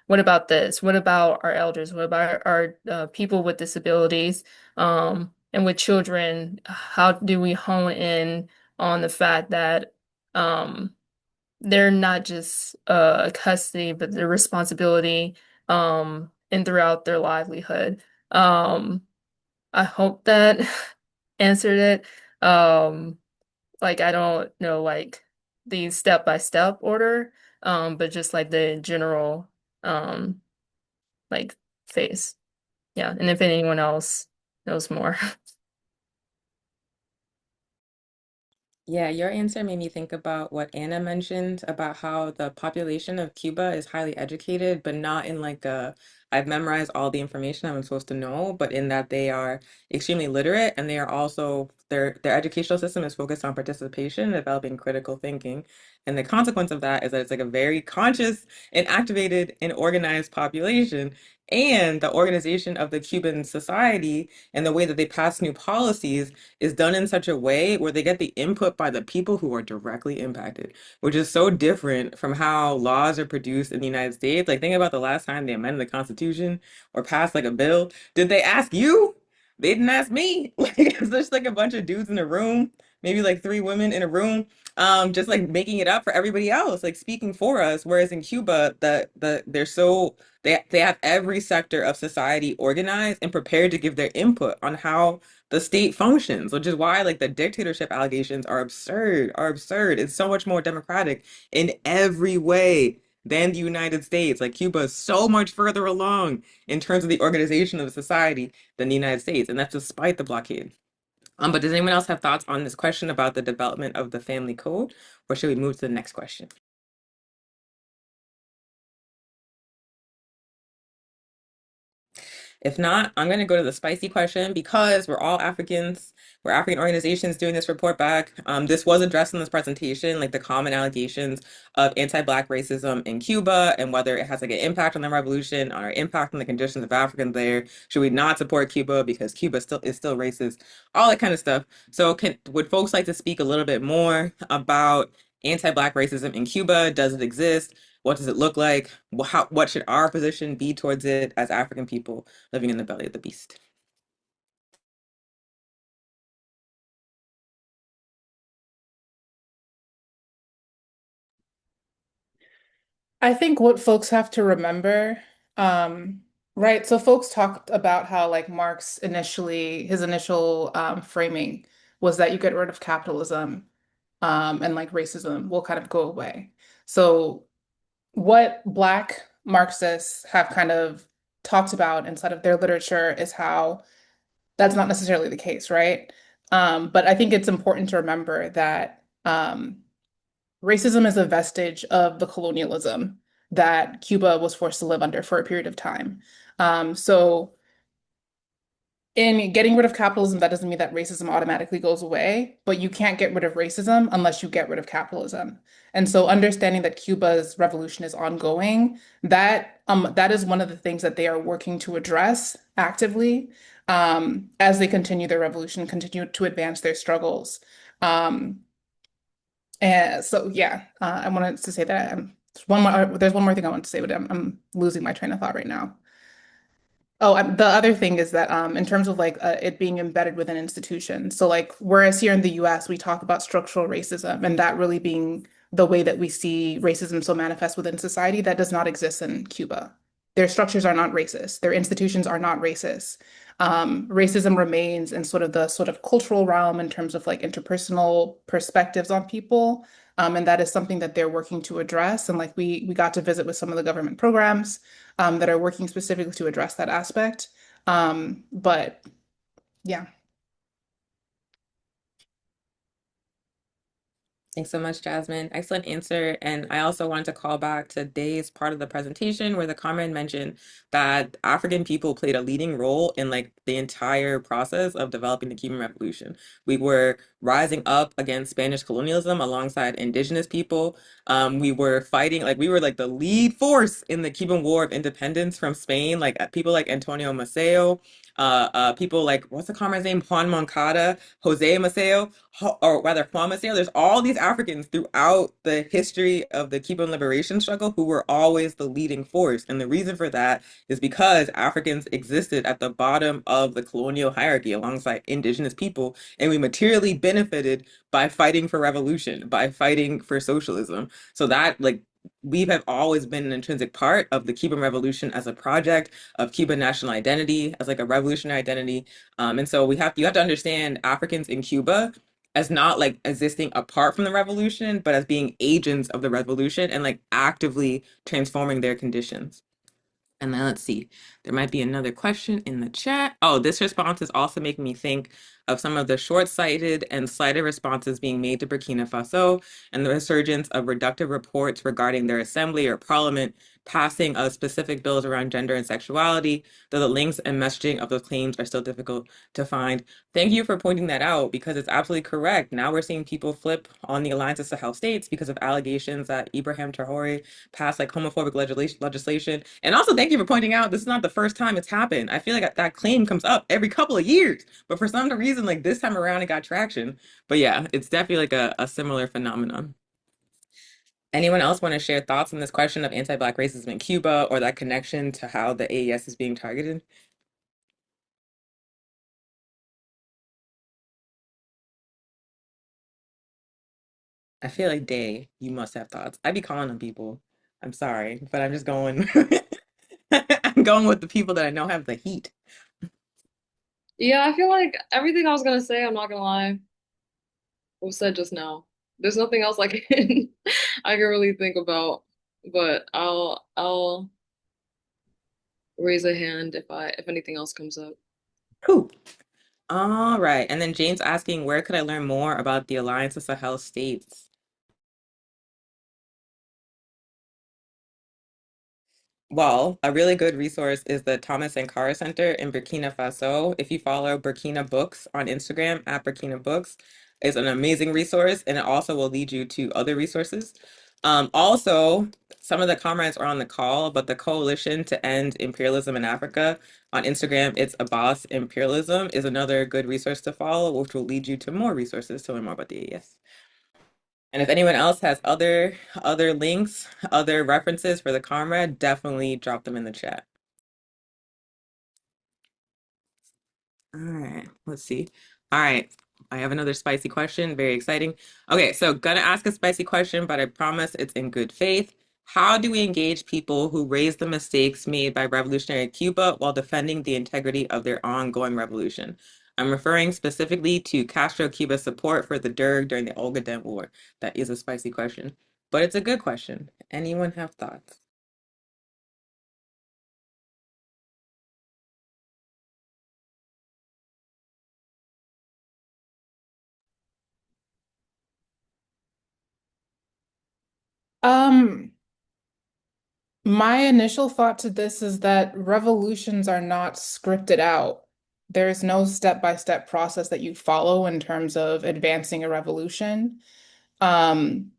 what about this? What about our elders? What about our people with disabilities? And with children, how do we hone in on the fact that they're not just custody, but their responsibility and throughout their livelihood. I hope that answered it. Like I don't know like the step-by-step order, but just like the general um like phase. Yeah, and if anyone else knows more. Yeah, your answer made me think about what Anna mentioned about how the population of Cuba is highly educated, but not in like a, I've memorized all the information I'm supposed to know, but in that they are extremely literate and they are also their educational system is focused on participation, developing critical thinking. And the consequence of that is that it's like a very conscious and activated and organized population. And the organization of the Cuban society and the way that they pass new policies is done in such a way where they get the input by the people who are directly impacted, which is so different from how laws are produced in the United States. Like, think about the last time they amended the Constitution or passed like a bill. Did they ask you? They didn't ask me. Like, it's just like a bunch of dudes in a room, maybe like three women in a room, just like making it up for everybody else, like speaking for us. Whereas in Cuba, they're so they have every sector of society organized and prepared to give their input on how the state functions, which is why like the dictatorship allegations are absurd. It's so much more democratic in every way than the United States. Like Cuba is so much further along in terms of the organization of society than the United States, and that's despite the blockade. But does anyone else have thoughts on this question about the development of the family code, or should we move to the next question? If not, I'm going to go to the spicy question because we're all Africans. We're African organizations doing this report back. This was addressed in this presentation, like the common allegations of anti-Black racism in Cuba and whether it has like an impact on the revolution, or impact on the conditions of Africans there. Should we not support Cuba because Cuba still is still racist? All that kind of stuff. So, would folks like to speak a little bit more about anti-Black racism in Cuba? Does it exist? What does it look like? What should our position be towards it as African people living in the belly of the beast? I think what folks have to remember, um, right? So folks talked about how like Marx initially, his initial framing was that you get rid of capitalism, and like racism will kind of go away. So what Black Marxists have kind of talked about inside of their literature is how that's not necessarily the case, right? But I think it's important to remember that racism is a vestige of the colonialism that Cuba was forced to live under for a period of time. So in getting rid of capitalism, that doesn't mean that racism automatically goes away, but you can't get rid of racism unless you get rid of capitalism. And so understanding that Cuba's revolution is ongoing, that is one of the things that they are working to address actively, as they continue their revolution, continue to advance their struggles. Um, and so yeah, I wanted to say that there's one more thing I want to say, but I'm losing my train of thought right now. Oh, the other thing is that in terms of like it being embedded within institutions. So like whereas here in the US we talk about structural racism and that really being the way that we see racism so manifest within society, that does not exist in Cuba. Their structures are not racist. Their institutions are not racist. Racism remains in sort of cultural realm in terms of like interpersonal perspectives on people. And that is something that they're working to address. And like we got to visit with some of the government programs that are working specifically to address that aspect. But yeah. Thanks so much, Jasmine. Excellent answer. And I also wanted to call back to Day's part of the presentation where the comrade mentioned that African people played a leading role in like the entire process of developing the Cuban Revolution. We were rising up against Spanish colonialism alongside indigenous people. We were fighting, like we were like the lead force in the Cuban War of Independence from Spain, like people like Antonio Maceo, people like, what's the comrade's name? Juan Moncada, Jose Maceo, or rather Juan Maceo. There's all these Africans throughout the history of the Cuban liberation struggle who were always the leading force. And the reason for that is because Africans existed at the bottom of the colonial hierarchy alongside indigenous people, and we materially benefited by fighting for revolution, by fighting for socialism. So that like we have always been an intrinsic part of the Cuban Revolution as a project of Cuban national identity, as like a revolutionary identity. And so you have to understand Africans in Cuba as not like existing apart from the revolution, but as being agents of the revolution and like actively transforming their conditions. And then let's see, there might be another question in the chat. Oh, this response is also making me think of some of the short-sighted and slighted responses being made to Burkina Faso and the resurgence of reductive reports regarding their assembly or parliament passing of specific bills around gender and sexuality, though the links and messaging of those claims are still difficult to find. Thank you for pointing that out because it's absolutely correct. Now we're seeing people flip on the Alliance of Sahel states because of allegations that Ibrahim Traore passed like homophobic legislation. And also, thank you for pointing out this is not the first time it's happened. I feel like that claim comes up every couple of years, but for some reason, like this time around, it got traction. But yeah, it's definitely like a similar phenomenon. Anyone else want to share thoughts on this question of anti-Black racism in Cuba or that connection to how the AES is being targeted? I feel like, Day, you must have thoughts. I be calling on people. I'm sorry, but I'm just going. I'm going with the people that I know have the heat. Yeah, I feel like everything I was gonna say, I'm not gonna lie, was said just now. There's nothing else I can I can really think about, but I'll raise a hand if anything else comes up. Cool. All right. And then James asking, where could I learn more about the Alliance of Sahel States? Well, a really good resource is the Thomas Sankara Center in Burkina Faso. If you follow Burkina Books on Instagram at Burkina Books, it's an amazing resource and it also will lead you to other resources. Also, some of the comrades are on the call, but the Coalition to End Imperialism in Africa on Instagram, it's Abbas Imperialism, is another good resource to follow, which will lead you to more resources to learn more about the AES. And if anyone else has other links, other references for the comrade, definitely drop them in the chat. All right, let's see. All right, I have another spicy question. Very exciting. Okay, so gonna ask a spicy question, but I promise it's in good faith. How do we engage people who raise the mistakes made by revolutionary Cuba while defending the integrity of their ongoing revolution? I'm referring specifically to Castro Cuba's support for the Derg during the Ogaden War. That is a spicy question, but it's a good question. Anyone have thoughts? Um, my initial thought to this is that revolutions are not scripted out. There's no step-by-step process that you follow in terms of advancing a revolution. Um,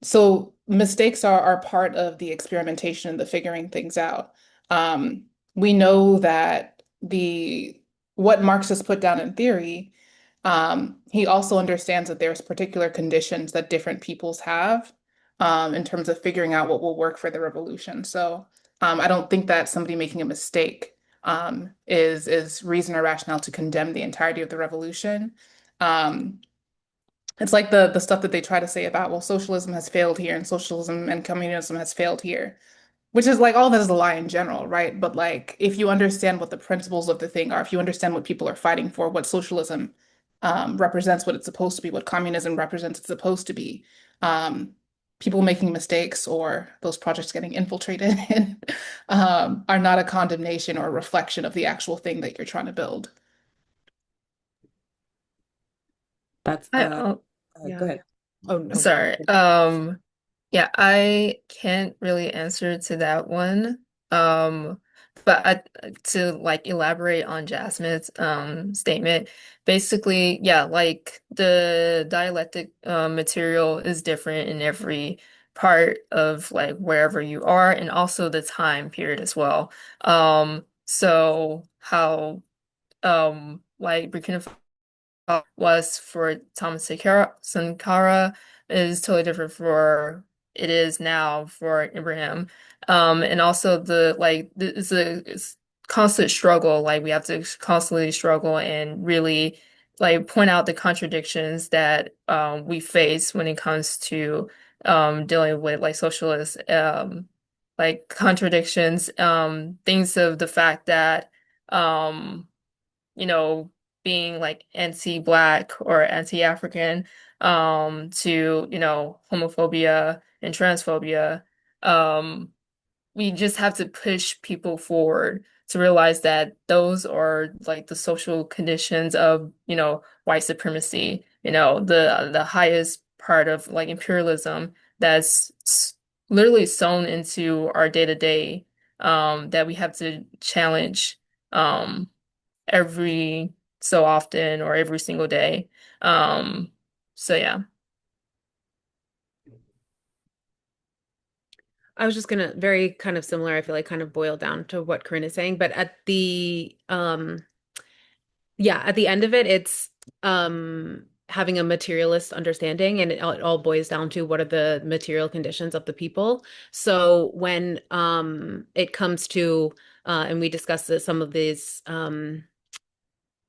So mistakes are part of the experimentation and the figuring things out. Um, we know that the what Marx has put down in theory, he also understands that there's particular conditions that different peoples have in terms of figuring out what will work for the revolution. So I don't think that somebody making a mistake is reason or rationale to condemn the entirety of the revolution. Um, it's like the stuff that they try to say about, well, socialism has failed here and socialism and communism has failed here, which is like all that is a lie in general, right? But like if you understand what the principles of the thing are, if you understand what people are fighting for, what socialism represents what it's supposed to be, what communism represents it's supposed to be, people making mistakes or those projects getting infiltrated are not a condemnation or a reflection of the actual thing that you're trying to build. That's I oh, go Yeah. ahead. Oh no. sorry. Yeah, I can't really answer to that one. But to like elaborate on Jasmine's statement, basically, yeah, like the dialectic material is different in every part of like wherever you are, and also the time period as well. So how like Burkina was for Thomas Sankara is totally different for it is now for Ibrahim. And also the like it's constant struggle. Like we have to constantly struggle and really like point out the contradictions that we face when it comes to dealing with like socialist like contradictions, things of the fact that um you know, being like anti-Black or anti-African, to, homophobia and transphobia. Um, we just have to push people forward to realize that those are like the social conditions of, white supremacy, the highest part of like imperialism that's literally sewn into our day to day, that we have to challenge um every so often or every single day. Um, so yeah. I was just gonna very kind of similar, I feel like kind of boil down to what Corinne is saying, but at the yeah, at the end of it, it's having a materialist understanding, and it all boils down to what are the material conditions of the people. So when it comes to and we discussed this, some of these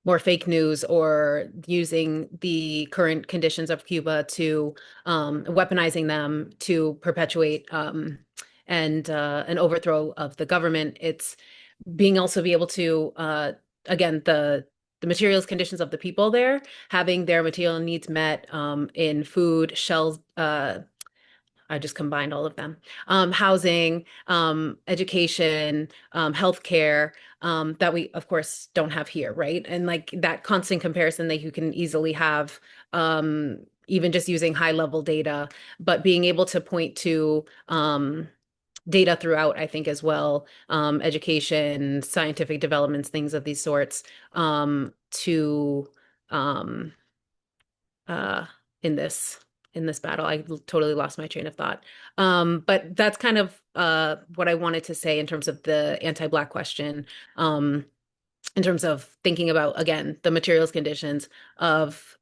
more fake news or using the current conditions of Cuba to weaponizing them to perpetuate and an overthrow of the government. It's being also be able to again the materials conditions of the people there, having their material needs met in food, shells, I just combined all of them. Housing, education, healthcare, that we, of course, don't have here, right? And like that constant comparison that you can easily have, even just using high level data, but being able to point to data throughout, I think, as well, education, scientific developments, things of these sorts, to um, uh, in this battle. I totally lost my train of thought. But that's kind of what I wanted to say in terms of the anti-Black question, in terms of thinking about, again, the material conditions of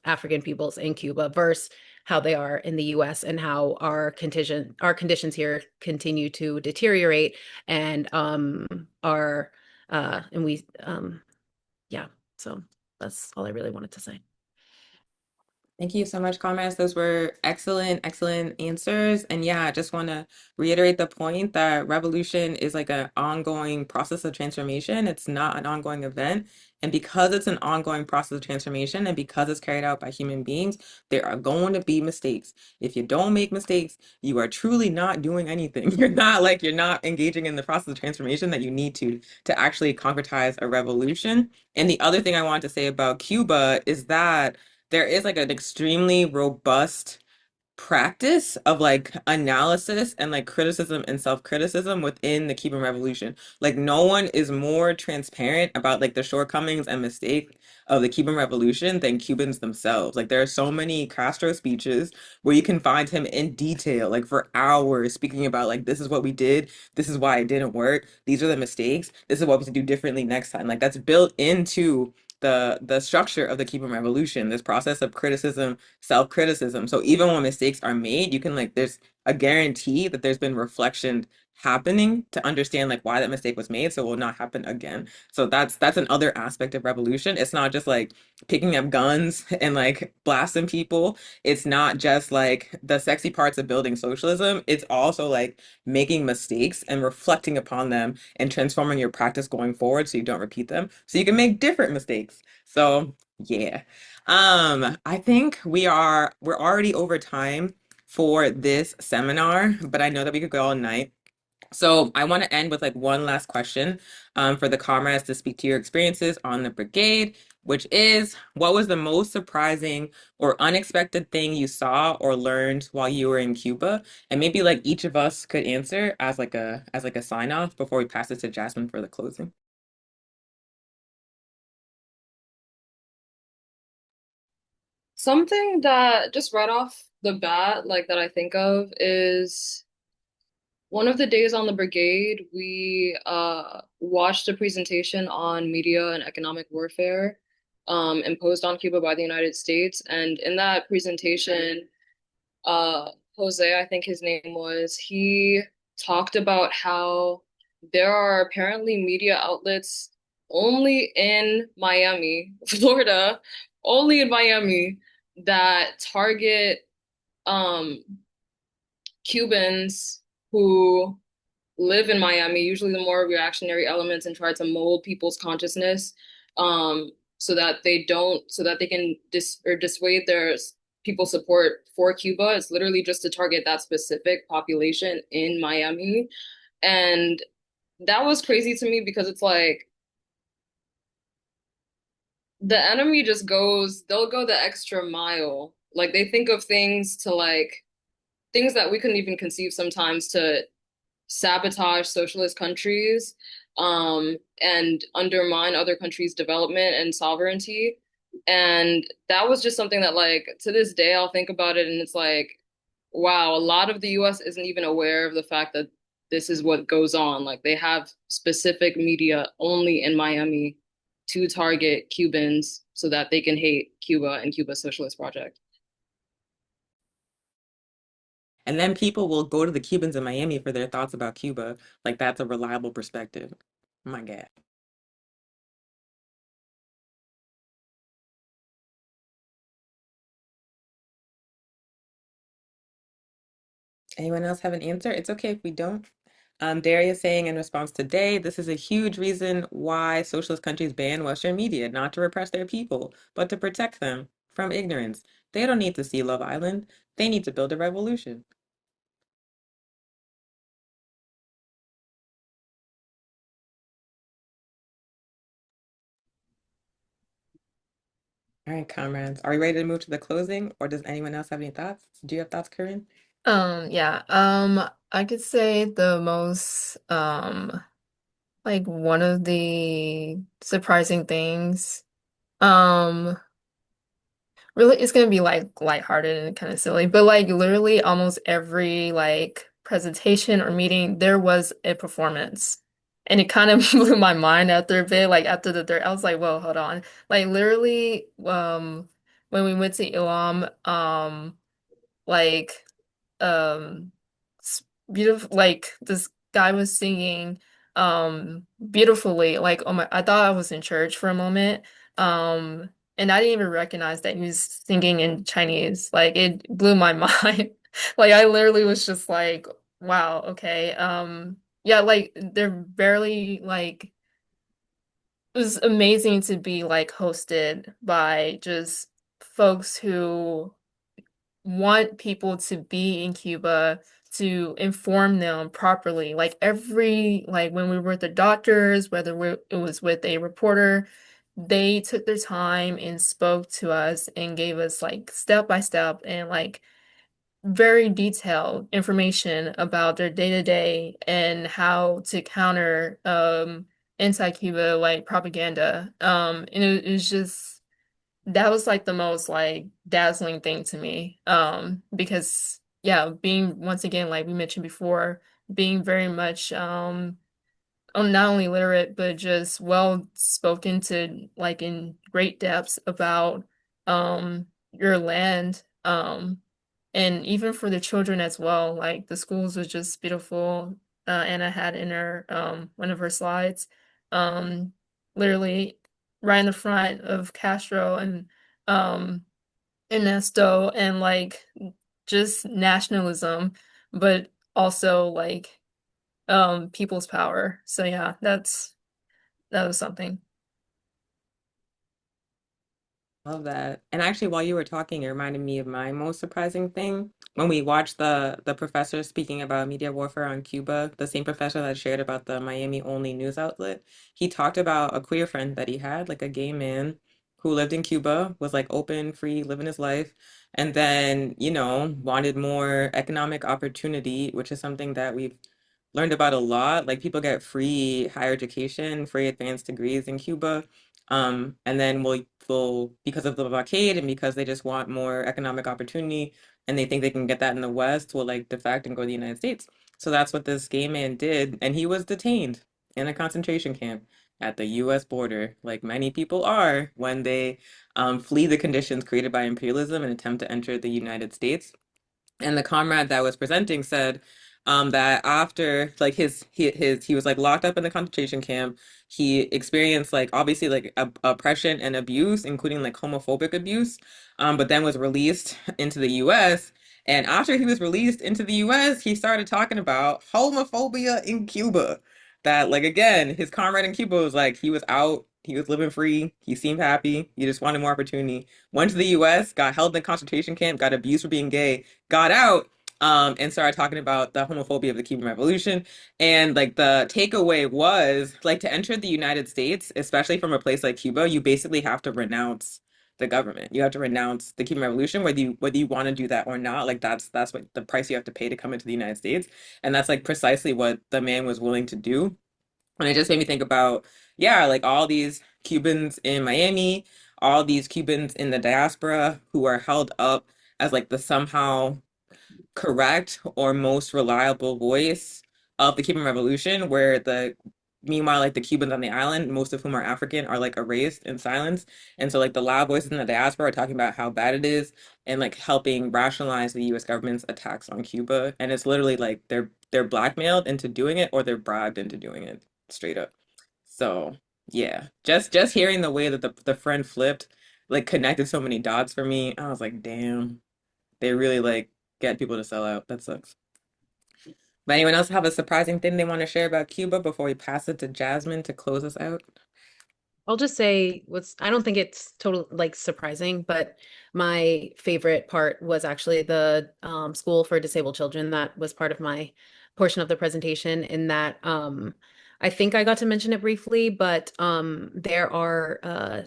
African peoples in Cuba versus how they are in the US and how our conditions here continue to deteriorate and are and we yeah, so that's all I really wanted to say. Thank you so much, comments. Those were excellent, excellent answers. And yeah, I just want to reiterate the point that revolution is like an ongoing process of transformation. It's not an ongoing event. And because it's an ongoing process of transformation and because it's carried out by human beings, there are going to be mistakes. If you don't make mistakes, you are truly not doing anything. You're not engaging in the process of transformation that you need to actually concretize a revolution. And the other thing I wanted to say about Cuba is that there is like an extremely robust practice of like analysis and like criticism and self-criticism within the Cuban Revolution. Like no one is more transparent about like the shortcomings and mistakes of the Cuban Revolution than Cubans themselves. Like there are so many Castro speeches where you can find him in detail, like for hours, speaking about like this is what we did, this is why it didn't work, these are the mistakes, this is what we should do differently next time. Like that's built into the structure of the Cuban Revolution, this process of criticism, self-criticism. So even when mistakes are made, you can like there's a guarantee that there's been reflection happening to understand like why that mistake was made so it will not happen again. So that's another aspect of revolution. It's not just like picking up guns and like blasting people. It's not just like the sexy parts of building socialism. It's also like making mistakes and reflecting upon them and transforming your practice going forward so you don't repeat them. So you can make different mistakes. So yeah. I think we're already over time for this seminar, but I know that we could go all night. So I want to end with like one last question for the comrades to speak to your experiences on the brigade, which is what was the most surprising or unexpected thing you saw or learned while you were in Cuba? And maybe like each of us could answer as like a sign off before we pass it to Jasmine for the closing. Something that just right off the bat, like that I think of is one of the days on the brigade, we watched a presentation on media and economic warfare imposed on Cuba by the United States. And in that presentation, Jose, I think his name was, he talked about how there are apparently media outlets only in Miami, Florida, only in Miami that target um Cubans who live in Miami, usually the more reactionary elements, and try to mold people's consciousness so that they don't, so that they can dissuade their people support for Cuba. It's literally just to target that specific population in Miami. And that was crazy to me because it's like the enemy just goes, they'll go the extra mile. Like they think of things to like things that we couldn't even conceive sometimes to sabotage socialist countries and undermine other countries' development and sovereignty. And that was just something that, like, to this day, I'll think about it and it's like, wow, a lot of the US isn't even aware of the fact that this is what goes on. Like, they have specific media only in Miami to target Cubans so that they can hate Cuba and Cuba's socialist project. And then people will go to the Cubans in Miami for their thoughts about Cuba. Like that's a reliable perspective. Oh my God. Anyone else have an answer? It's okay if we don't. Daria is saying in response today, this is a huge reason why socialist countries ban Western media, not to repress their people, but to protect them from ignorance. They don't need to see Love Island. They need to build a revolution. All right, comrades. Are we ready to move to the closing, or does anyone else have any thoughts? Do you have thoughts, Corinne? Yeah, I could say the most, like one of the surprising things, um, really it's gonna be like lighthearted and kind of silly, but like literally almost every like presentation or meeting, there was a performance. And it kind of blew my mind after a bit, like after the third, I was like, whoa, hold on. Like literally, when we went to Ilam, like um beautiful, like this guy was singing beautifully, like oh my, I thought I was in church for a moment, and I didn't even recognize that he was singing in Chinese. Like it blew my mind. Like I literally was just like, wow, okay, yeah, like they're barely like, it was amazing to be like hosted by just folks who want people to be in Cuba, to inform them properly. Like every, like when we were with the doctors, whether it was with a reporter, they took their time and spoke to us and gave us like step by step and like very detailed information about their day to day and how to counter anti-Cuba like propaganda. And it was just, that was like the most like dazzling thing to me. Because yeah, being once again, like we mentioned before, being very much not only literate, but just well spoken to like in great depths about your land. And even for the children as well, like the schools was just beautiful. Anna had in her one of her slides, um, literally right in the front of Castro um Ernesto, and like just nationalism, but also like people's power. So yeah, that was something. Love that. And actually, while you were talking, it reminded me of my most surprising thing. When we watched the professor speaking about media warfare on Cuba, the same professor that shared about the Miami only news outlet, he talked about a queer friend that he had, like a gay man who lived in Cuba, was like open, free, living his life, and then, wanted more economic opportunity, which is something that we've learned about a lot. Like people get free higher education, free advanced degrees in Cuba. And then will because of the blockade and because they just want more economic opportunity and they think they can get that in the West, will like defect and go to the United States. So that's what this gay man did, and he was detained in a concentration camp at the US border, like many people are when they flee the conditions created by imperialism and attempt to enter the United States. And the comrade that was presenting said that after like he was like locked up in the concentration camp, he experienced like obviously like oppression and abuse, including like homophobic abuse, but then was released into the U.S. And after he was released into the U.S., he started talking about homophobia in Cuba. That like again, his comrade in Cuba was like he was out He was living free. He seemed happy. He just wanted more opportunity. Went to the US, got held in a concentration camp, got abused for being gay, got out, and started talking about the homophobia of the Cuban Revolution. And like the takeaway was like to enter the United States, especially from a place like Cuba, you basically have to renounce the government. You have to renounce the Cuban Revolution, whether you want to do that or not. Like that's what the price you have to pay to come into the United States. And that's like precisely what the man was willing to do. And it just made me think about, yeah, like all these Cubans in Miami, all these Cubans in the diaspora who are held up as like the somehow correct or most reliable voice of the Cuban Revolution, where the meanwhile, like the Cubans on the island, most of whom are African, are like erased in silence. And so like the loud voices in the diaspora are talking about how bad it is and like helping rationalize the US government's attacks on Cuba. And it's literally like they're blackmailed into doing it or they're bribed into doing it straight up. So yeah, just hearing the way that the friend flipped, like connected so many dots for me. I was like, damn, they really like get people to sell out. That sucks. But anyone else have a surprising thing they want to share about Cuba before we pass it to Jasmine to close us out? I'll just say I don't think it's total like surprising, but my favorite part was actually the school for disabled children that was part of my portion of the presentation in that I think I got to mention it briefly, but there are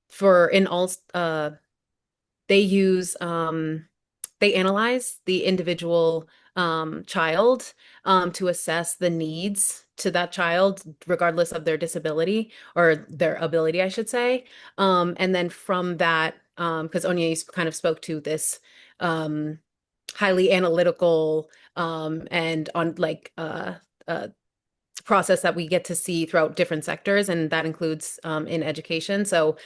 for in all they use they analyze the individual child to assess the needs to that child, regardless of their disability or their ability, I should say. And then from that, because Onya, you kind of spoke to this highly analytical and on like process that we get to see throughout different sectors, and that includes in education. So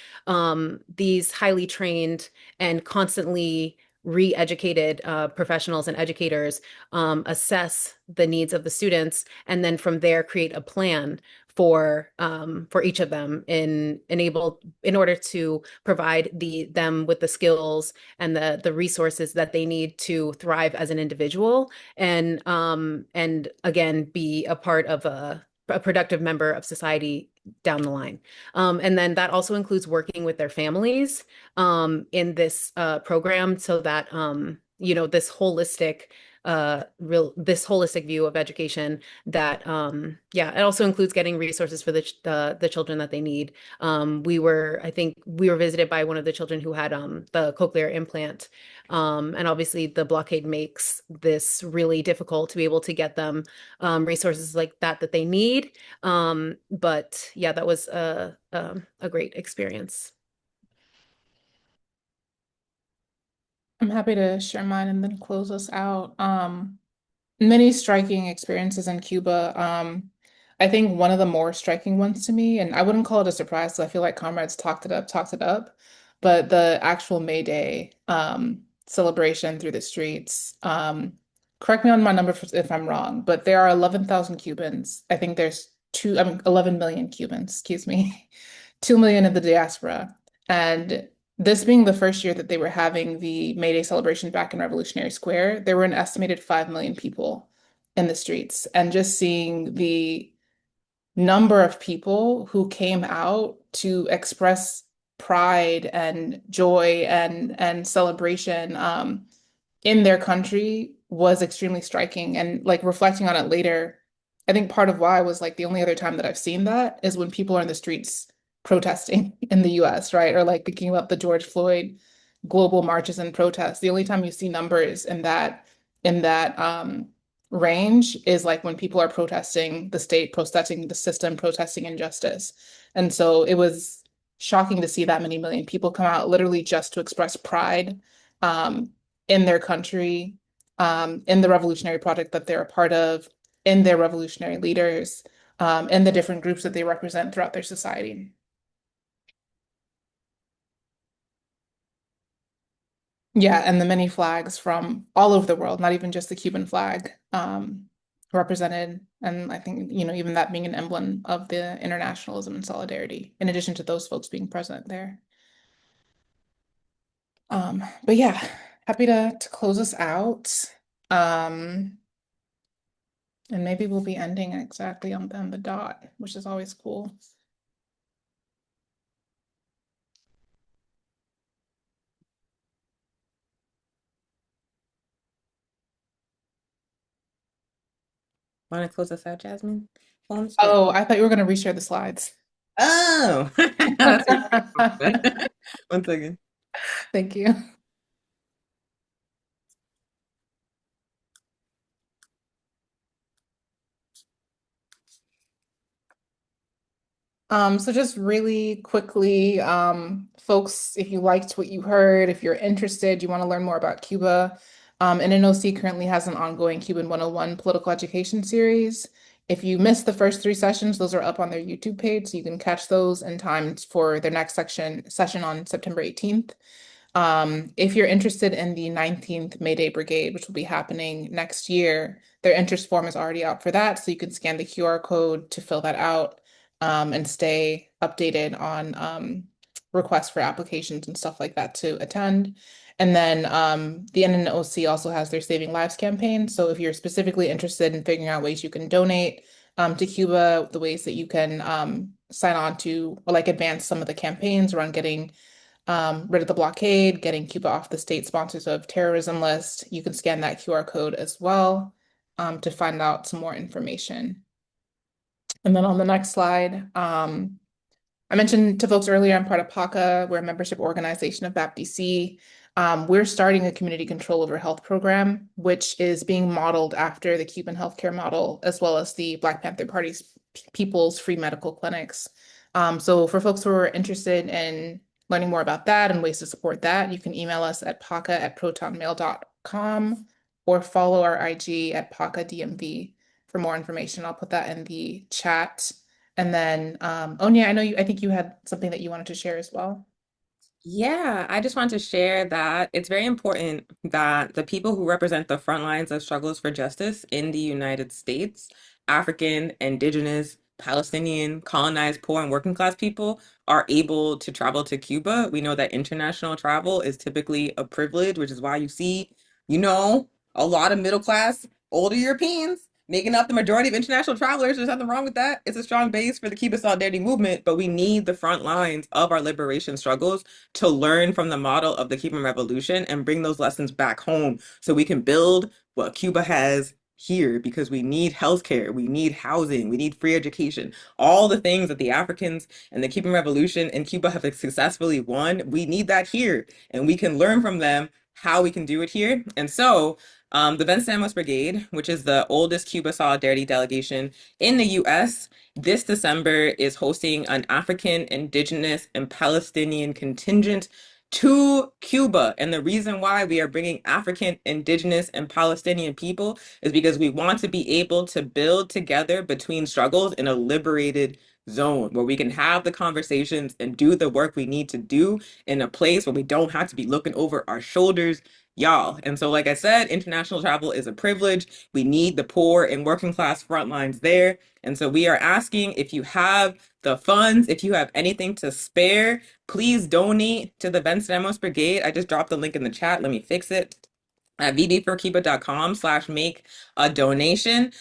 these highly trained and constantly re-educated professionals and educators assess the needs of the students, and then from there create a plan for each of them in order to provide them with the skills and the resources that they need to thrive as an individual and again be a part of a productive member of society down the line. And then that also includes working with their families in this program so that this holistic view of education that yeah, it also includes getting resources for the children that they need. I think we were visited by one of the children who had the cochlear implant, and obviously the blockade makes this really difficult to be able to get them resources like that they need. But yeah, that was a great experience. I'm happy to share mine and then close us out. Many striking experiences in Cuba. I think one of the more striking ones to me, and I wouldn't call it a surprise, because I feel like comrades talked it up, but the actual May Day celebration through the streets. Correct me on my number if I'm wrong, but there are 11,000 Cubans. I think there's 11 million Cubans, excuse me, 2 million of the diaspora. And this being the first year that they were having the May Day celebration back in Revolutionary Square, there were an estimated 5 million people in the streets. And just seeing the number of people who came out to express pride and joy and celebration in their country was extremely striking. And like reflecting on it later, I think part of why was like the only other time that I've seen that is when people are in the streets protesting in the US, right? Or like thinking about the George Floyd global marches and protests. The only time you see numbers in that range is like when people are protesting the state, protesting the system, protesting injustice. And so it was shocking to see that many million people come out literally just to express pride in their country, in the revolutionary project that they're a part of, in their revolutionary leaders, and the different groups that they represent throughout their society. Yeah, and the many flags from all over the world, not even just the Cuban flag, represented. And I think, even that being an emblem of the internationalism and solidarity, in addition to those folks being present there. But yeah, happy to close us out. And maybe we'll be ending exactly on the dot, which is always cool. Want to close us out, Jasmine? Home stretch. Oh, I thought you were going to reshare the slides. Oh, that's right. One second. Thank you. So just really quickly, folks, if you liked what you heard, if you're interested, you want to learn more about Cuba, NNOC currently has an ongoing Cuban 101 political education series. If you missed the first three sessions, those are up on their YouTube page, so you can catch those in time for their next session on September 18th. If you're interested in the 19th May Day Brigade, which will be happening next year, their interest form is already out for that, so you can scan the QR code to fill that out, and stay updated on requests for applications and stuff like that to attend. And then the NNOC also has their Saving Lives campaign. So if you're specifically interested in figuring out ways you can donate to Cuba, the ways that you can sign on to or like advance some of the campaigns around getting rid of the blockade, getting Cuba off the state sponsors of terrorism list, you can scan that QR code as well to find out some more information. And then on the next slide, I mentioned to folks earlier, I'm part of PACA. We're a membership organization of BAPDC. We're starting a community control over health program, which is being modeled after the Cuban healthcare model, as well as the Black Panther Party's People's Free Medical Clinics. So for folks who are interested in learning more about that and ways to support that, you can email us at paca@protonmail.com or follow our IG at PACADMV for more information. I'll put that in the chat. And then, Onya, I think you had something that you wanted to share as well. Yeah, I just want to share that it's very important that the people who represent the front lines of struggles for justice in the United States, African, Indigenous, Palestinian, colonized, poor, and working class people are able to travel to Cuba. We know that international travel is typically a privilege, which is why you see, a lot of middle class, older Europeans making up the majority of international travelers. There's nothing wrong with that. It's a strong base for the Cuba Solidarity Movement, but we need the front lines of our liberation struggles to learn from the model of the Cuban Revolution and bring those lessons back home so we can build what Cuba has here because we need healthcare, we need housing, we need free education, all the things that the Africans and the Cuban Revolution in Cuba have successfully won. We need that here, and we can learn from them how we can do it here. And so the Venceremos Brigade, which is the oldest Cuba Solidarity delegation in the US, this December is hosting an African, Indigenous, and Palestinian contingent to Cuba. And the reason why we are bringing African, Indigenous, and Palestinian people is because we want to be able to build together between struggles in a liberated zone where we can have the conversations and do the work we need to do in a place where we don't have to be looking over our shoulders, y'all. And so, like I said, international travel is a privilege. We need the poor and working class front lines there. And so we are asking if you have the funds, if you have anything to spare, please donate to the Venceremos Brigade. I just dropped the link in the chat. Let me fix it at vbforcuba.com/make a donation.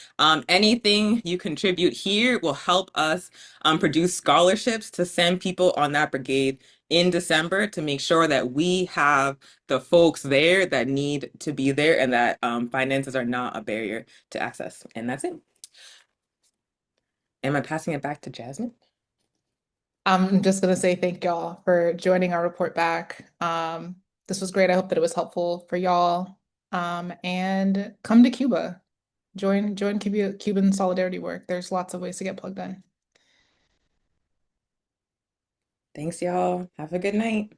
Anything you contribute here will help us produce scholarships to send people on that brigade in December to make sure that we have the folks there that need to be there and that finances are not a barrier to access. And that's it. Am I passing it back to Jasmine? I'm just going to say thank y'all for joining our report back. This was great. I hope that it was helpful for y'all. And come to Cuba. Join Cuban solidarity work. There's lots of ways to get plugged in. Thanks, y'all. Have a good night.